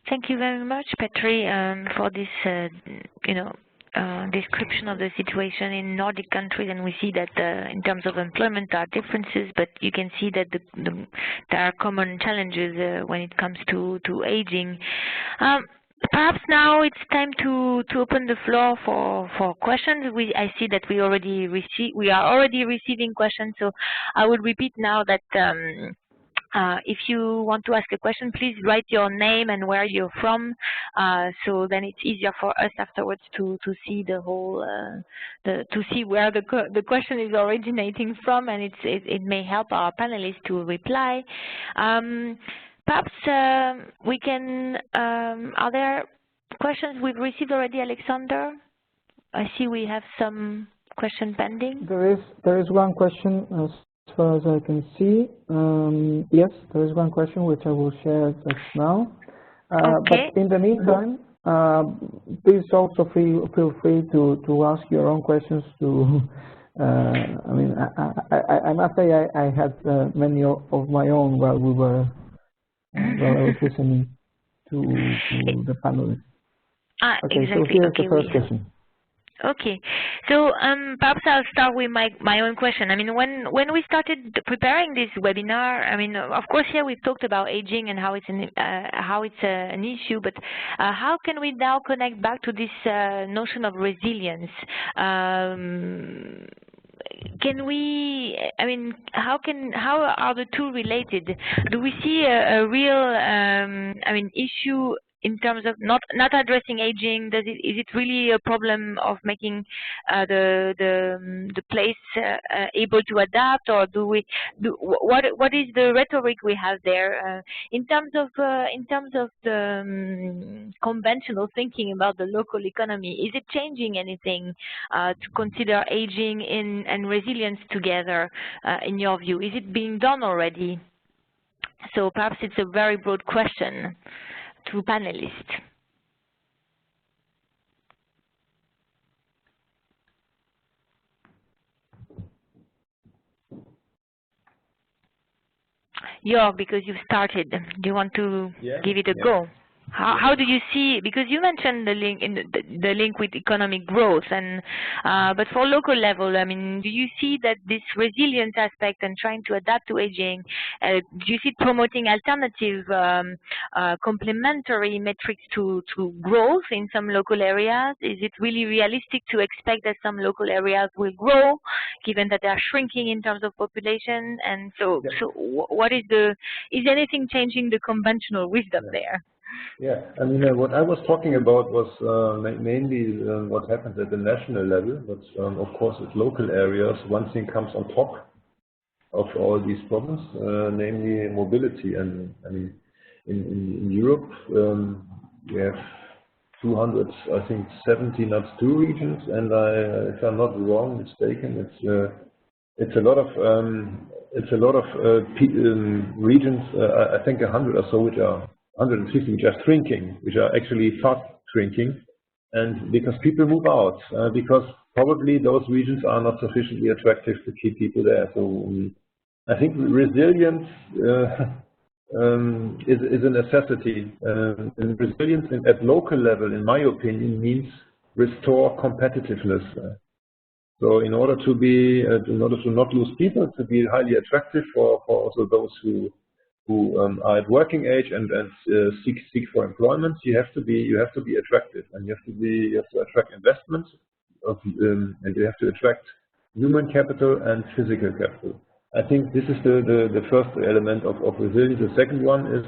Thank you very much, Petri, for this, description of the situation in Nordic countries. And we see that in terms of employment there are differences, but you can see that there are common challenges when it comes to aging. Perhaps now it's time to open the floor for questions. I see that we are already receiving questions, so I will repeat now that if you want to ask a question, please write your name and where you're from, so then it's easier for us afterwards to see the whole, to see where the question is originating from, and it may help our panelists to reply. Perhaps we can. Are there questions we've received already, Alexander? I see we have some question pending. There is one question. As far as I can see, yes, there is one question which I will share just now. Okay. But in the meantime, please also feel free to ask your own questions. I mean, I must say I had many of my own while I was listening to the panelists. Okay, exactly. so here's the first question. Okay, so perhaps I'll start with my own question. I mean, when we started preparing this webinar, I mean, of course, here we've talked about aging and how it's an issue, but how can we now connect back to this notion of resilience? Can we? I mean, how are the two related? Do we see a real, issue in terms of not addressing aging? Is it really a problem of making the place able to adapt, or what is the rhetoric we have there in terms of the conventional thinking about the local economy? Is it changing anything to consider aging and resilience together in your view? Is it being done already? So perhaps it's a very broad question to panelists. Jörg, because you've started, do you want to give it a go? How do you see, because you mentioned the link in the link with economic growth, and but for local level, I mean, do you see that this resilience aspect and trying to adapt to aging, do you see it promoting alternative complementary metrics to growth in some local areas? Is it really realistic to expect that some local areas will grow, given that they are shrinking in terms of population? And so, what is anything changing the conventional wisdom there? Yeah, I mean, what I was talking about was mainly what happens at the national level, but of course at local areas, one thing comes on top of all these problems, namely mobility. And I mean, in Europe, we have 270 NUTS2 regions, and if I'm not wrong, mistaken, it's a lot of regions. I think 100 or so, which are 150 which are shrinking, which are actually fast shrinking, and because people move out, because probably those regions are not sufficiently attractive to keep people there. So I think resilience is a necessity, and resilience at local level, in my opinion, means restore competitiveness. So in order to not lose people, to be highly attractive for also those who are at working age and seek for employment, you have to be attractive, and you have to attract investments, and you have to attract human capital and physical capital. I think this is the first element of resilience. The second one is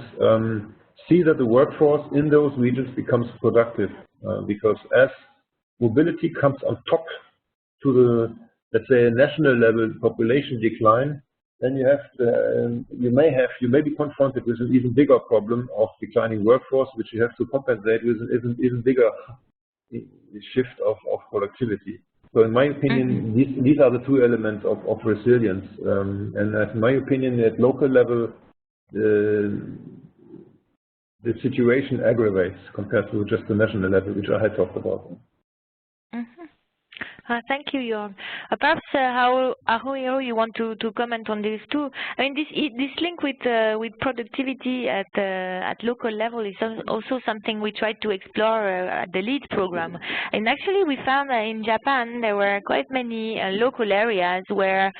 see that the workforce in those regions becomes productive, because as mobility comes on top to the, let's say, national level population decline, then you may be confronted with an even bigger problem of declining workforce, which you have to compensate with an even bigger shift of productivity. So in my opinion, these are the two elements of resilience. And in my opinion, at local level, the situation aggravates compared to just the national level, which I had talked about. Thank you, Jorn. Perhaps Haruhiro, you want to comment on this too? I mean, this link with productivity at local level is also something we tried to explore at the LEAD program. And actually, we found that in Japan there were quite many local areas where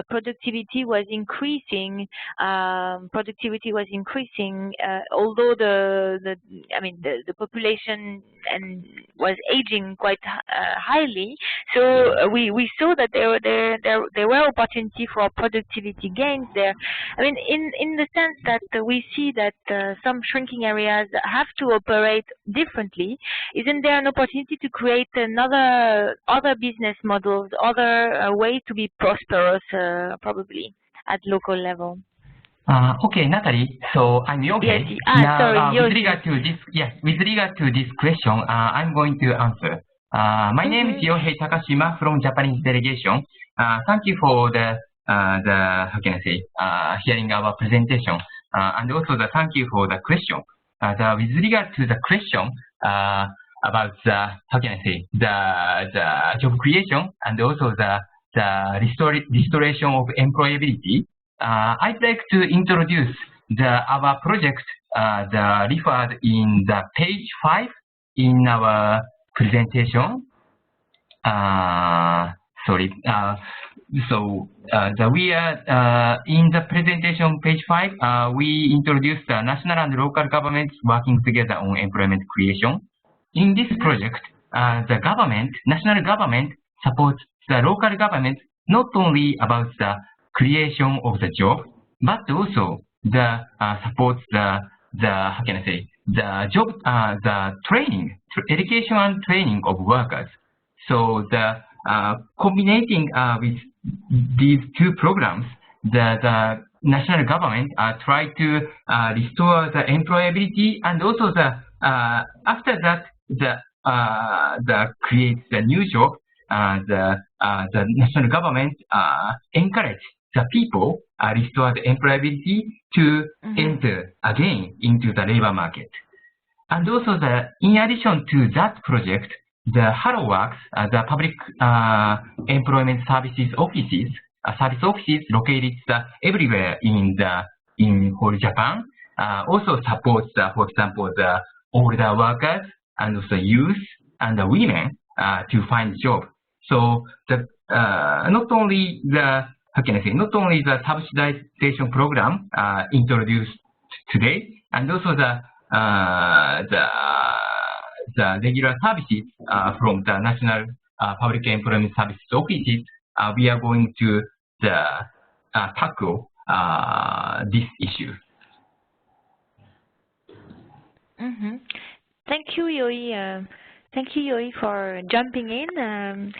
productivity was increasing. Although the population was aging quite highly. So we saw that there were opportunity for productivity gains there. I mean, in the sense that we see that some shrinking areas have to operate differently. Isn't there an opportunity to create other business models, other ways to be prosperous, probably at local level? Okay, Natalie. So I'm Yohei. Yes. Sorry, with regard to this question, I'm going to answer. My name is Yohei Takashima from Japanese delegation. Thank you for the how can I say, hearing our presentation, and also thank you for the question. With regard to the question about how can I say, the job creation and also the restoration of employability, I'd like to introduce our project, referred in the page 5 in our presentation. We are in the presentation page 5. We introduced the national and local governments working together on employment creation. In this project, the national government supports the local government not only about the creation of the job, but also supports the how can I say, the job, the training, education and training of workers. So the combining with these two programs, the national government try to restore the employability, and also after that the creates the new job. The national government encourage the people restore the employability to enter again into the labor market. And also in addition to that project, the Hello Works, the public employment services offices, located everywhere in whole Japan, also supports, for example, the older workers and also youth and the women to find job. So the not only the not only the subsidization program introduced today, and also the regular services from the National Public Employment Services offices, we are going to tackle this issue. Mm-hmm. Thank you, Yoi. Thank you, Yoi, for jumping in and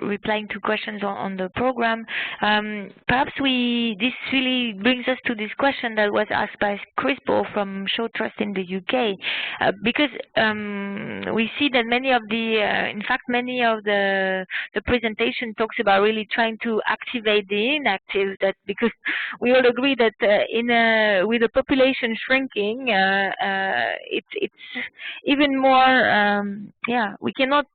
replying to questions on the program. Perhaps this really brings us to this question that was asked by Crispo from Show Trust in the UK, because we see that many of the presentation talks about really trying to activate the inactive. That because we all agree that with the population shrinking, it's even more. We cannot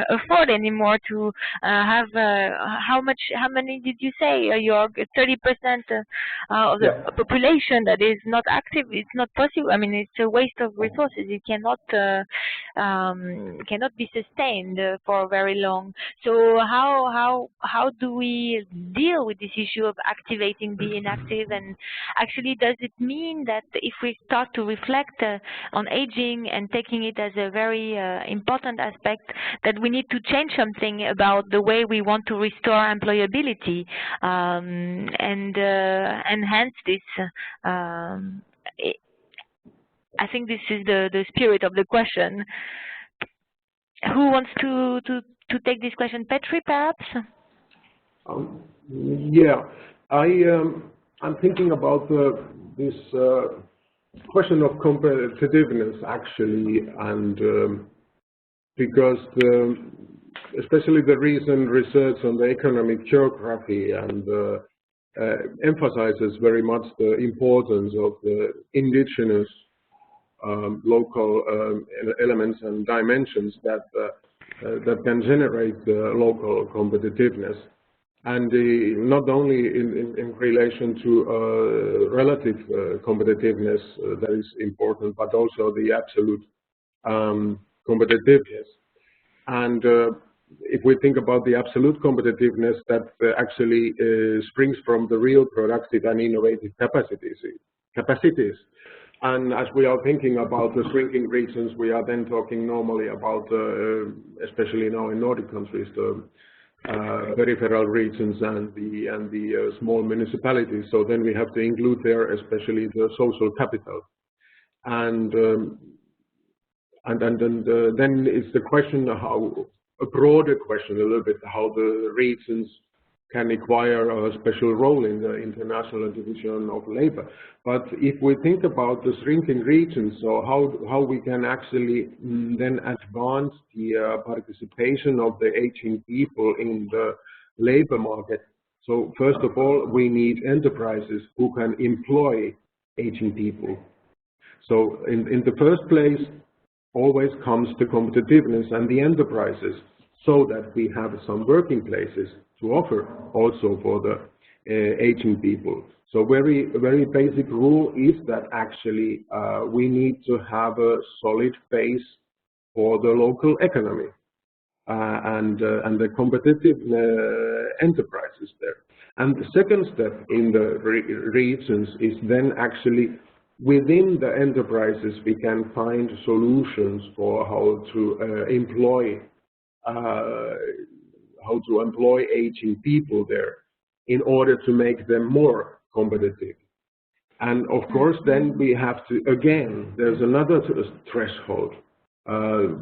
afford anymore to have how many did you say, Jörg? 30% of the population that is not active. It's not possible. I mean, it's a waste of resources. It cannot be sustained for very long. So how do we deal with this issue of activating the inactive? And actually, does it mean that if we start to reflect on aging and taking it as a very important aspect, that we need to change something about the way we want to restore employability and enhance this? I think this is the spirit of the question. Who wants to take this question? Petri, perhaps? I'm thinking about this question of competitiveness, actually, and because especially the recent research on the economic geography and emphasizes very much the importance of the indigenous local elements and dimensions that can generate the local competitiveness. And not only in relation to relative competitiveness that is important, but also the absolute competitiveness. And if we think about the absolute competitiveness, that actually springs from the real productive and innovative capacities. And as we are thinking about the shrinking regions, we are then talking normally about, especially now in Nordic countries, the peripheral regions and the small municipalities. So then we have to include there especially the social capital, and then it's the question how a broader question a little bit how the regions can acquire a special role in the international division of labor. But if we think about the shrinking regions, so how we can actually then advance the participation of the aging people in the labor market. So first of all, we need enterprises who can employ aging people. So in the first place, always comes the competitiveness and the enterprises, so that we have some working places to offer also for the aging people. So very basic rule is that actually we need to have a solid base for the local economy and the competitive enterprises there. And the second step in the regions is then actually within the enterprises we can find solutions for how to employ aging people there in order to make them more competitive. And of course then we have to, again, there's another threshold,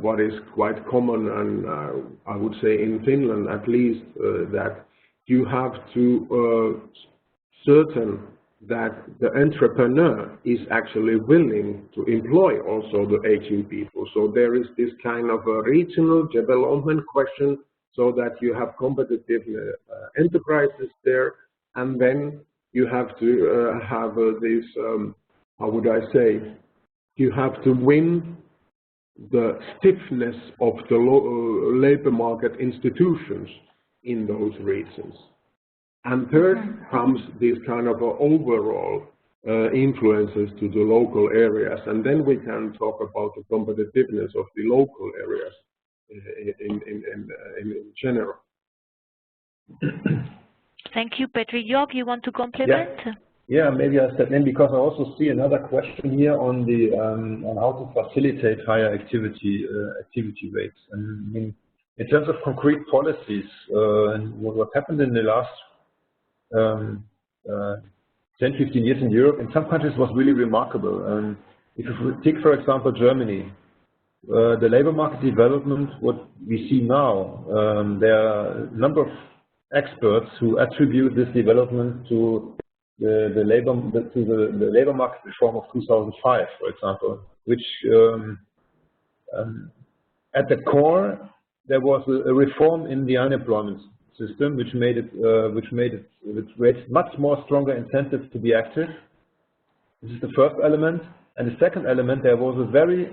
what is quite common, and I would say in Finland at least, that you have to certain that the entrepreneur is actually willing to employ also the aging people. So there is this kind of a regional development question, so that you have competitive enterprises there, and then you have to have this, how would I say, you have to win the stiffness of the labor market institutions in those regions. And third comes this kind of overall influences to the local areas, and then we can talk about the competitiveness of the local areas in general. Thank you, Petri. Jörg, you want to complement? Yeah, maybe I step in because I also see another question here on the on how to facilitate higher activity rates. And I mean, in terms of concrete policies, and what happened in the last 10, 15 years in Europe, in some countries was really remarkable. If you take, for example, Germany, the labor market development, what we see now, there are a number of experts who attribute this development to the labor market reform of 2005, for example, which at the core there was a reform in the unemployment system, which creates much more stronger incentives to be active. This is the first element, and the second element, there was a very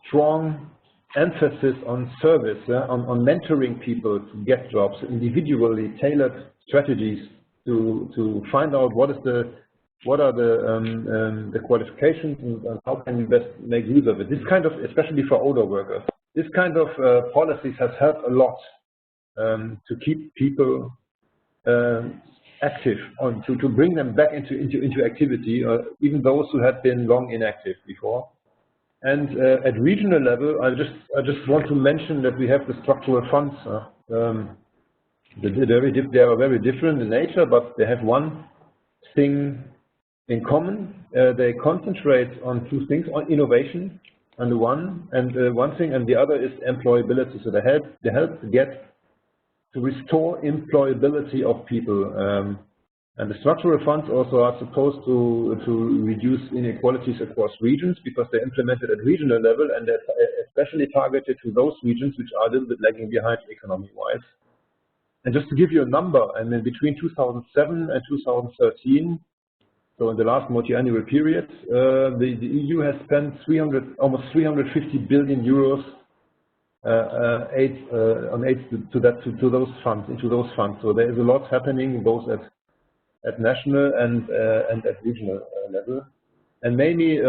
strong emphasis on service, on mentoring people to get jobs, individually tailored strategies to find out what are the qualifications and how can you best make use of it. This kind of, especially for older workers, this kind of policies has helped a lot to keep people active, to bring them back into activity, even those who had been long inactive before. And at regional level, I just want to mention that we have the structural funds. They are very different in nature, but they have one thing in common. They concentrate on two things: on innovation, on the one thing, and the other is employability. So they help to restore employability of people. And the structural funds also are supposed to reduce inequalities across regions because they're implemented at regional level and they're especially targeted to those regions which are a little bit lagging behind economy-wise. And just to give you a number, I mean, between 2007 and 2013, so in the last multi-annual period, the EU has spent almost 350 billion euros on aid to those funds. So there is a lot happening both at national and at regional level. And maybe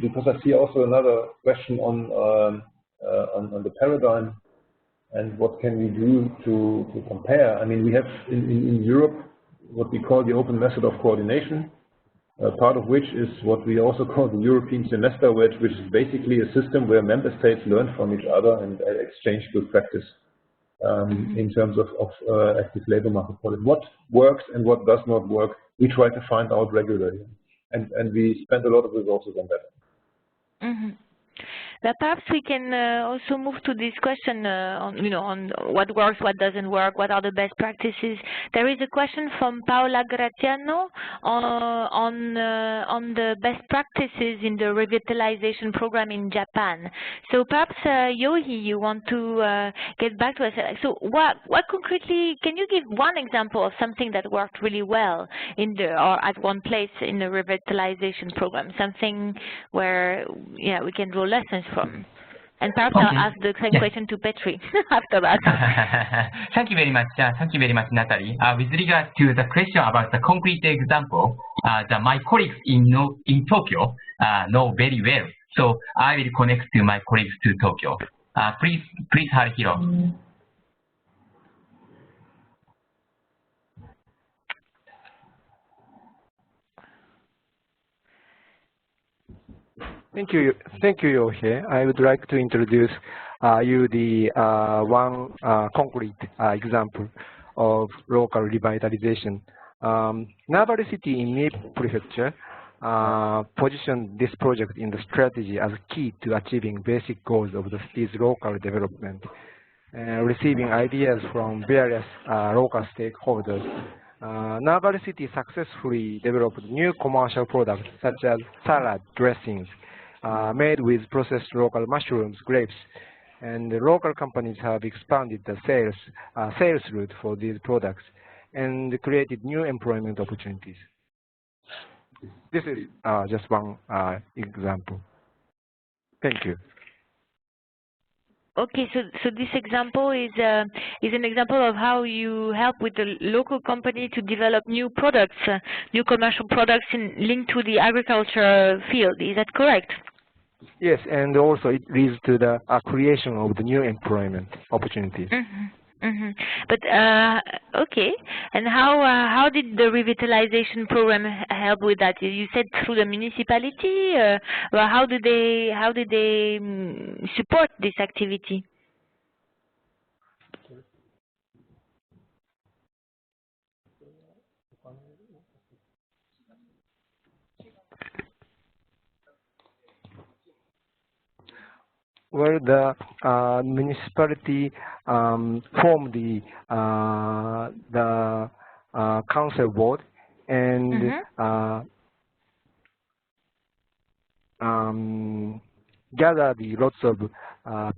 because I see also another question on the paradigm and what can we do to compare. I mean, we have in Europe what we call the open method of coordination, part of which is what we also call the European semester, which is basically a system where member states learn from each other and exchange good practice in terms of active labor market policy. What works and what does not work, we try to find out regularly, and we spend a lot of resources on that. Mm-hmm. But perhaps we can also move to this question on what works, what doesn't work, what are the best practices. There is a question from Paola Graziano on the best practices in the revitalization program in Japan. So perhaps Yohi, you want to get back to us. So what concretely, can you give one example of something that worked really well or at one place in the revitalization program, something where we can draw lessons from? And perhaps I'll ask the same question to Petri after that. Thank you very much. Thank you very much, Natalie. With regard to the question about the concrete example, my colleagues in Tokyo know very well. So I will connect to my colleagues to Tokyo. Please, Haruhiro. Thank you, Yohei. I would like to introduce you the one concrete example of local revitalization. Nabari City in Mie Prefecture positioned this project in the strategy as key to achieving basic goals of the city's local development, receiving ideas from various local stakeholders. Nabari City successfully developed new commercial products such as salad dressings, made with processed local mushrooms, grapes, and the local companies have expanded the sales route for these products and created new employment opportunities. This is just one example. Thank you. Okay, so this example is an example of how you help with the local company to develop new products, new commercial products linked to the agriculture field. Is that correct? Yes, and also it leads to the creation of the new employment opportunities. But okay, and how did the revitalization program help with that? You said through the municipality. Well, how did they support this activity? Where the municipality formed the council board and gather the lots of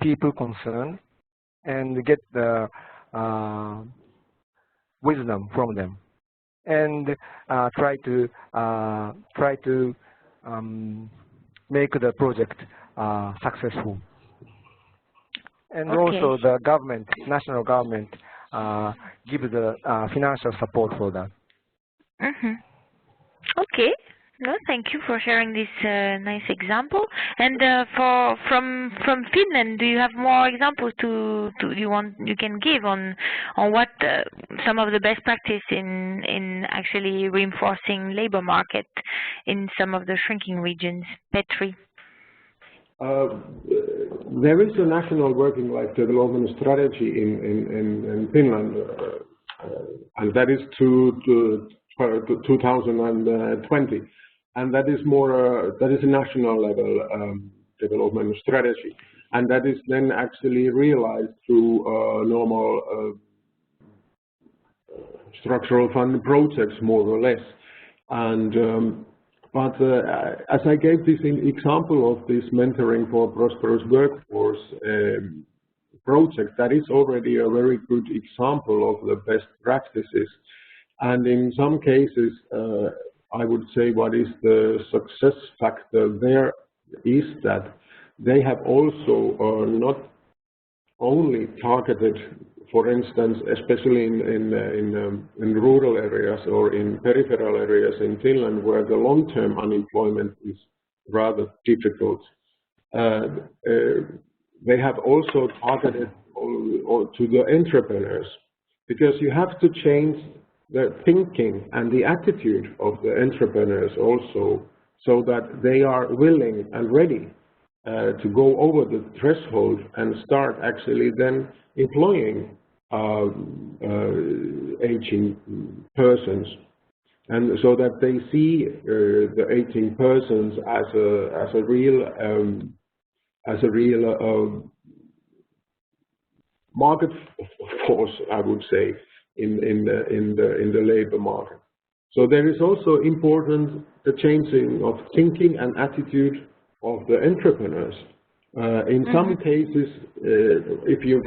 people concerned and get the wisdom from them, and try to make the project successful. And also the government, national government, gives the financial support for that. Okay. No, thank you for sharing this nice example. And from Finland, do you have more examples you can give on what some of the best practice in actually reinforcing labor market in some of the shrinking regions? Petri. There is a national working life development strategy in Finland, and that is to 2020, and that is a national level development strategy, and that is then actually realized through normal structural fund projects, more or less, and. But as I gave this example of this mentoring for prosperous workforce project, that is already a very good example of the best practices. And in some cases, I would say what is the success factor there is that they have also not only targeted, for instance, especially in rural areas or in peripheral areas in Finland, where the long-term unemployment is rather difficult. They have also targeted to the entrepreneurs, because you have to change the thinking and the attitude of the entrepreneurs also, so that they are willing and ready to go over the threshold and start actually then employing aging persons, and so that they see the aging persons as a real market force, I would say, in the labor market. So there is also important the changing of thinking and attitude of the entrepreneurs. In some cases, if you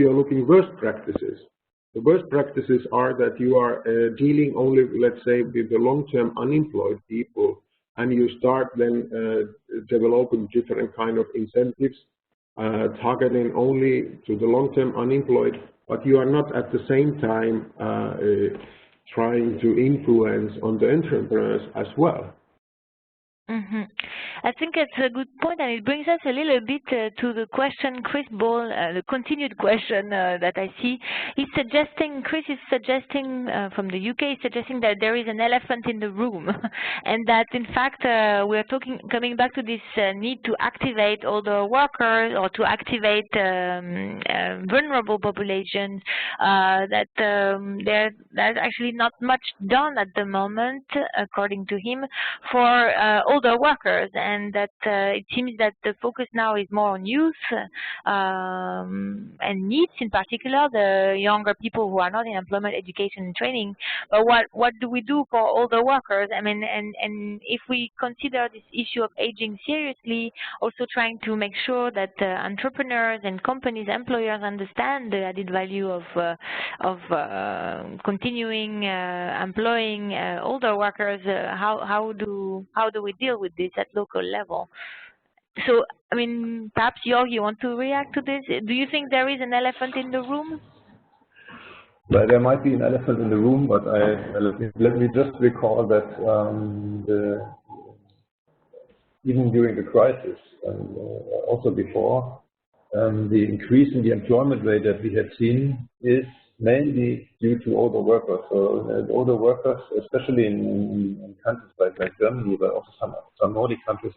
are looking worst practices, the worst practices are that you are dealing only, let's say, with the long-term unemployed people, and you start then developing different kind of incentives, targeting only to the long-term unemployed, but you are not at the same time trying to influence on the entrepreneurs as well. I think it's a good point, and it brings us a little bit to the question Chris Ball, the continued question that I see. Chris is suggesting from the UK, suggesting that there is an elephant in the room, and that in fact we are coming back to this need to activate older workers or to activate vulnerable populations. That there's actually not much done at the moment, according to him, for older workers, and that it seems that the focus now is more on youth and needs, in particular the younger people who are not in employment, education, and training. But what do we do for older workers? I mean, and if we consider this issue of aging seriously, also trying to make sure that entrepreneurs and companies, employers understand the added value of continuing employing older workers. How do we deal with this at local level? So, I mean, perhaps Jörg, you want to react to this? Do you think there is an elephant in the room? Well, there might be an elephant in the room, but let me just recall that even during the crisis, and also before, the increase in the employment rate that we have seen is mainly due to older workers. So older workers, especially in countries like Germany, but also some Nordic countries,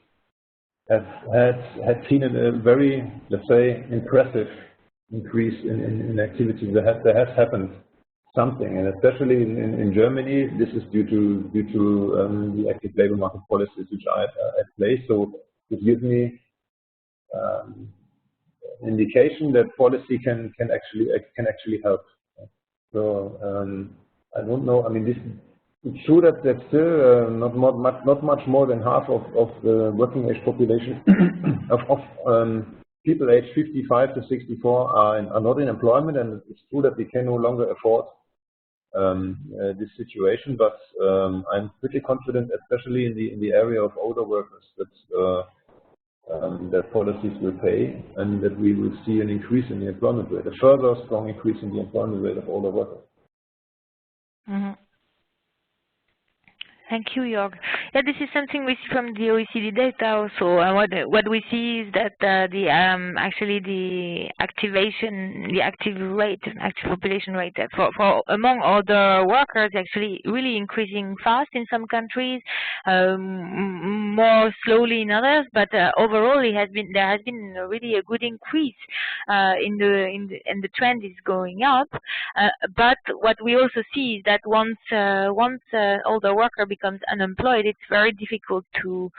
had seen a very, let's say, impressive increase in activity. There has happened something, and especially in Germany, this is due to the active labor market policies which are at play. So it gives me indication that policy can actually help. So I don't know. I mean, it's true that still not much more than half of the working age population of people aged 55 to 64 are not in employment, and it's true that we can no longer afford this situation. But I'm pretty confident, especially in the area of older workers, that policies will pay, and that we will see an increase in the employment rate, a further strong increase in the employment rate of older workers. Mm-hmm. Thank you, Jörg. Yeah, this is something we see from the OECD data also. And what we see is that actually the active population rate for among other workers actually really increasing fast in some countries, more slowly in others. But overall, there has been really a good increase and the trend is going up. But what we also see is that once older worker becomes unemployed, it's very difficult to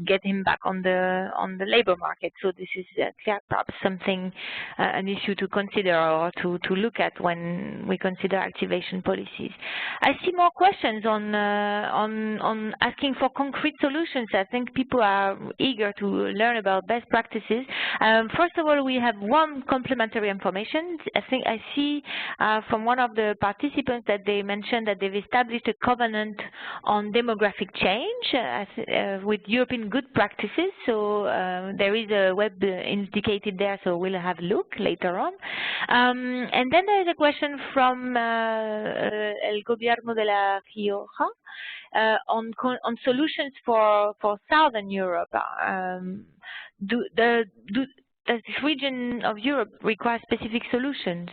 get him back on the labor market. So this is perhaps something an issue to consider or to look at when we consider activation policies. I see more questions on asking for concrete solutions. I think people are eager to learn about best practices. First of all, we have one complementary information. I see from one of the participants that they mentioned that they've established a covenant on demographic change with European good practices. So there is a web indicated there, so we'll have a look later on. And then there is a question from El Gobierno de la Rioja on solutions for Southern Europe. Does this region of Europe require specific solutions?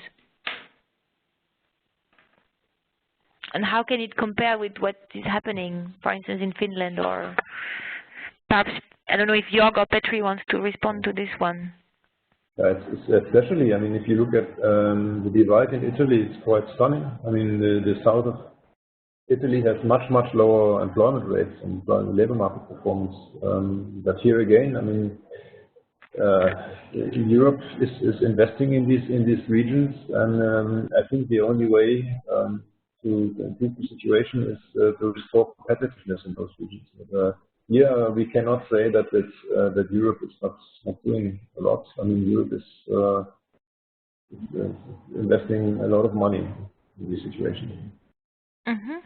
And how can it compare with what is happening, for instance, in Finland? Or perhaps, I don't know if Jörg or Petri wants to respond to this one. Especially, I mean, if you look at the divide in Italy, it's quite stunning. I mean, the south of Italy has much lower employment rates and labor market performance. But here again, I mean, Europe is investing in these regions, and I think the only way to improve the situation is to restore competitiveness in those regions. But, here we cannot say that Europe is not doing a lot. I mean, Europe is investing a lot of money in this situation. Mm-hmm.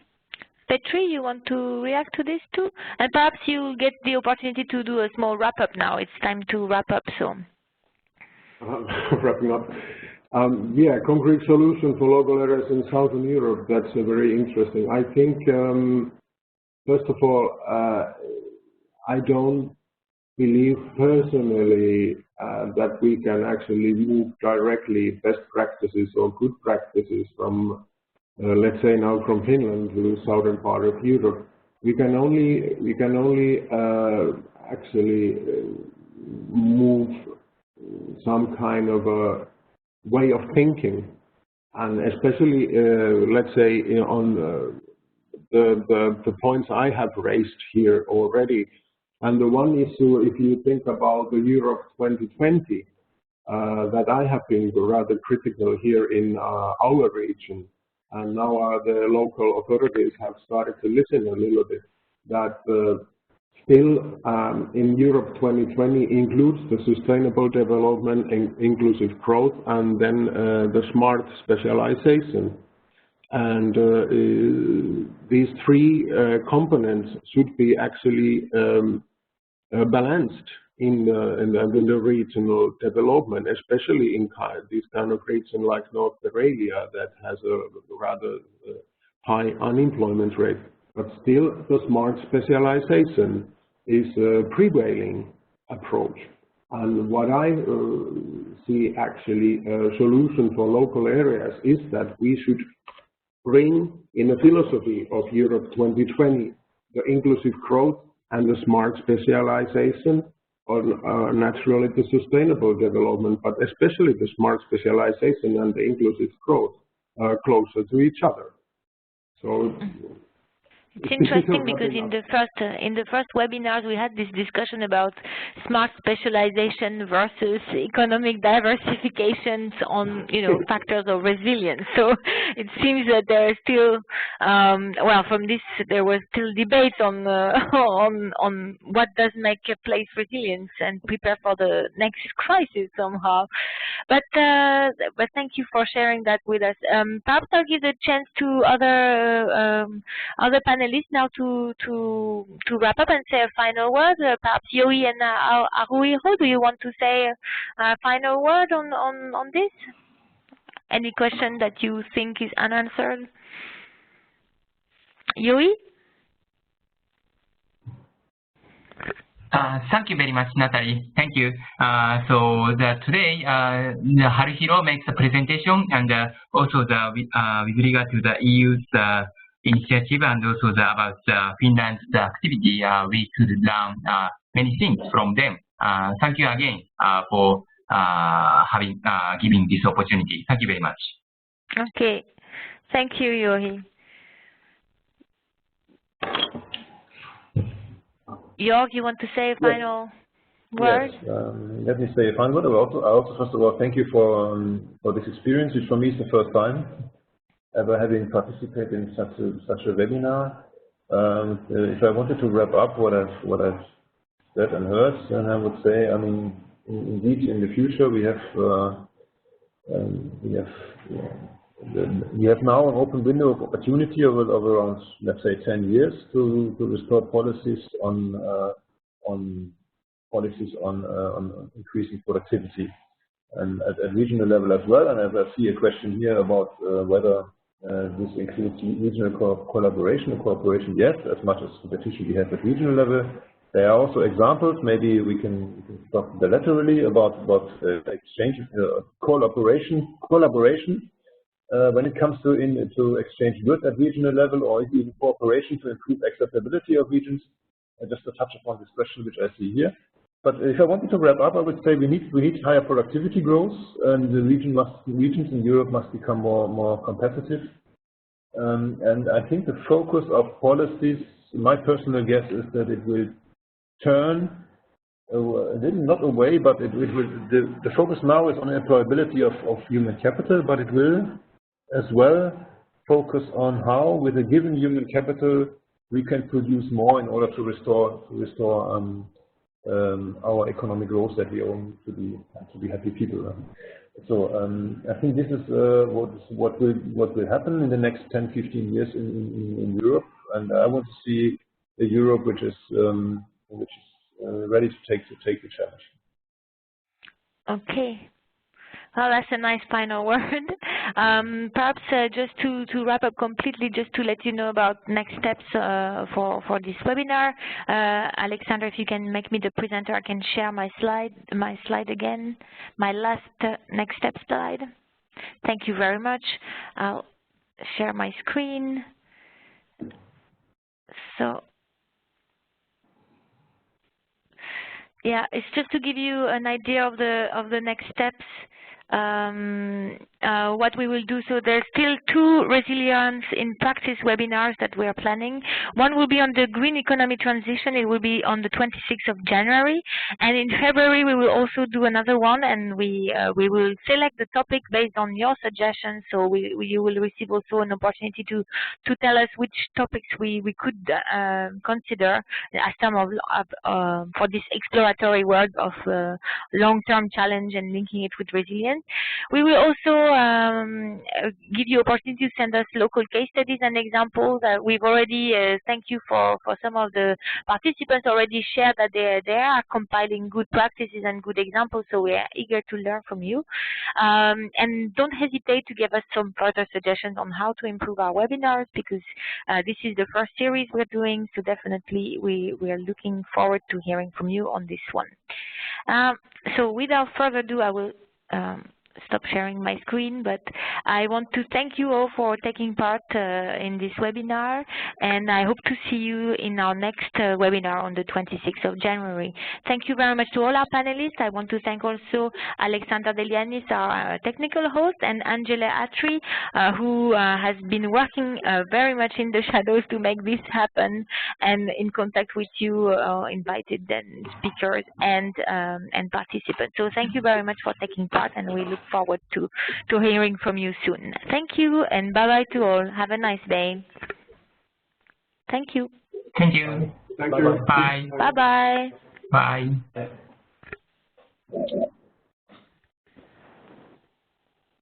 Petri, you want to react to this too? And perhaps you'll get the opportunity to do a small wrap-up now. It's time to wrap up, so. Wrapping up. Yeah, concrete solution for local areas in Southern Europe. That's very interesting. I think, first of all, I don't believe personally that we can actually move directly best practices or good practices from, let's say now from Finland to the southern part of Europe. We can only actually move some kind of a way of thinking, and especially let's say on the points I have raised here already. And the one issue, if you think about the Europe 2020, that I have been rather critical here in our region, and now the local authorities have started to listen a little bit, that still in Europe 2020 includes the sustainable development and inclusive growth, and then the smart specialization. And these three components should be actually balanced in the regional development, especially in this kind of region like North Karelia that has a rather high unemployment rate. But still, the smart specialization is a prevailing approach. And what I see actually a solution for local areas is that we should bring in the philosophy of Europe 2020 the inclusive growth and the smart specialization on naturally the sustainable development, but especially the smart specialization and the inclusive growth closer to each other. So it's interesting because in the first webinars we had this discussion about smart specialization versus economic diversifications on factors of resilience. So it seems that there is still well, from this there was still debate on what does make a place resilient and prepare for the next crisis somehow. But thank you for sharing that with us. Perhaps I'll give the chance to other panelists now to wrap up and say a final word. Perhaps Yoi and Haruhiro, do you want to say a final word on this? Any question that you think is unanswered? Yoi? Thank you very much, Natalie. Thank you. So today, Haruhiro makes a presentation, and also with regard to the EU's initiative, and also about Finland's activity, we could learn many things from them. Thank you again for giving this opportunity. Thank you very much. Okay. Thank you, Yoi. Jörg, you want to say a final word? Yes, let me say a final word. I also first of all, thank you for this experience, which for me is the first time ever having participated in such a webinar. If I wanted to wrap up what I've said and heard, then I would say, I mean, indeed, in the future we have now an open window of opportunity of around, let's say, 10 years to restore policies on increasing productivity, and at regional level as well. And as I see a question here about whether this includes regional collaboration or cooperation, yes, as much as competition we have at regional level. There are also examples. Maybe we can talk bilaterally about exchange, collaboration. When it comes to exchange goods at regional level, or even cooperation to improve accessibility of regions, just to touch upon this question which I see here. But if I wanted to wrap up, I would say we need higher productivity growth, and the regions in Europe must become more competitive. And I think the focus of policies, my personal guess is that it will turn not away, but the focus now is on employability of human capital, but it will as well focus on how, with a given human capital, we can produce more in order to restore our economic growth that we own to be happy people. So I think this is what will happen in the next 10-15 years in Europe, and I want to see a Europe which is ready to take the challenge. Okay. Well, that's a nice final word. Perhaps just to wrap up completely, just to let you know about next steps for this webinar. Alexander, if you can make me the presenter, I can share my slide again, my last next step slide. Thank you very much. I'll share my screen. So, yeah, it's just to give you an idea of the next steps. What we will do. So there's still 2 resilience in practice webinars that we are planning. One will be on the green economy transition. It will be on the 26th of January, and in February we will also do another one, and we will select the topic based on your suggestions. So you will receive also an opportunity to tell us which topics we could consider as some of for this exploratory work of long-term challenge and linking it with resilience. We will also give you opportunity to send us local case studies and examples. We've already thank you for some of the participants already shared that they are compiling good practices and good examples, so we are eager to learn from you. And don't hesitate to give us some further suggestions on how to improve our webinars, because this is the first series we're doing, so definitely we are looking forward to hearing from you on this one. So without further ado, I will stop sharing my screen, but I want to thank you all for taking part in this webinar, and I hope to see you in our next webinar on the 26th of January. Thank you very much to all our panelists. I want to thank also Alexander Delianis, our technical host, and Angela Atri, who has been working very much in the shadows to make this happen, and in contact with you, invited then speakers and participants. So thank you very much for taking part, and we look forward to hearing from you soon. Thank you, and bye-bye to all. Have a nice day. Thank you. Thank you. Thank you. Bye. Bye-bye. Bye. Bye.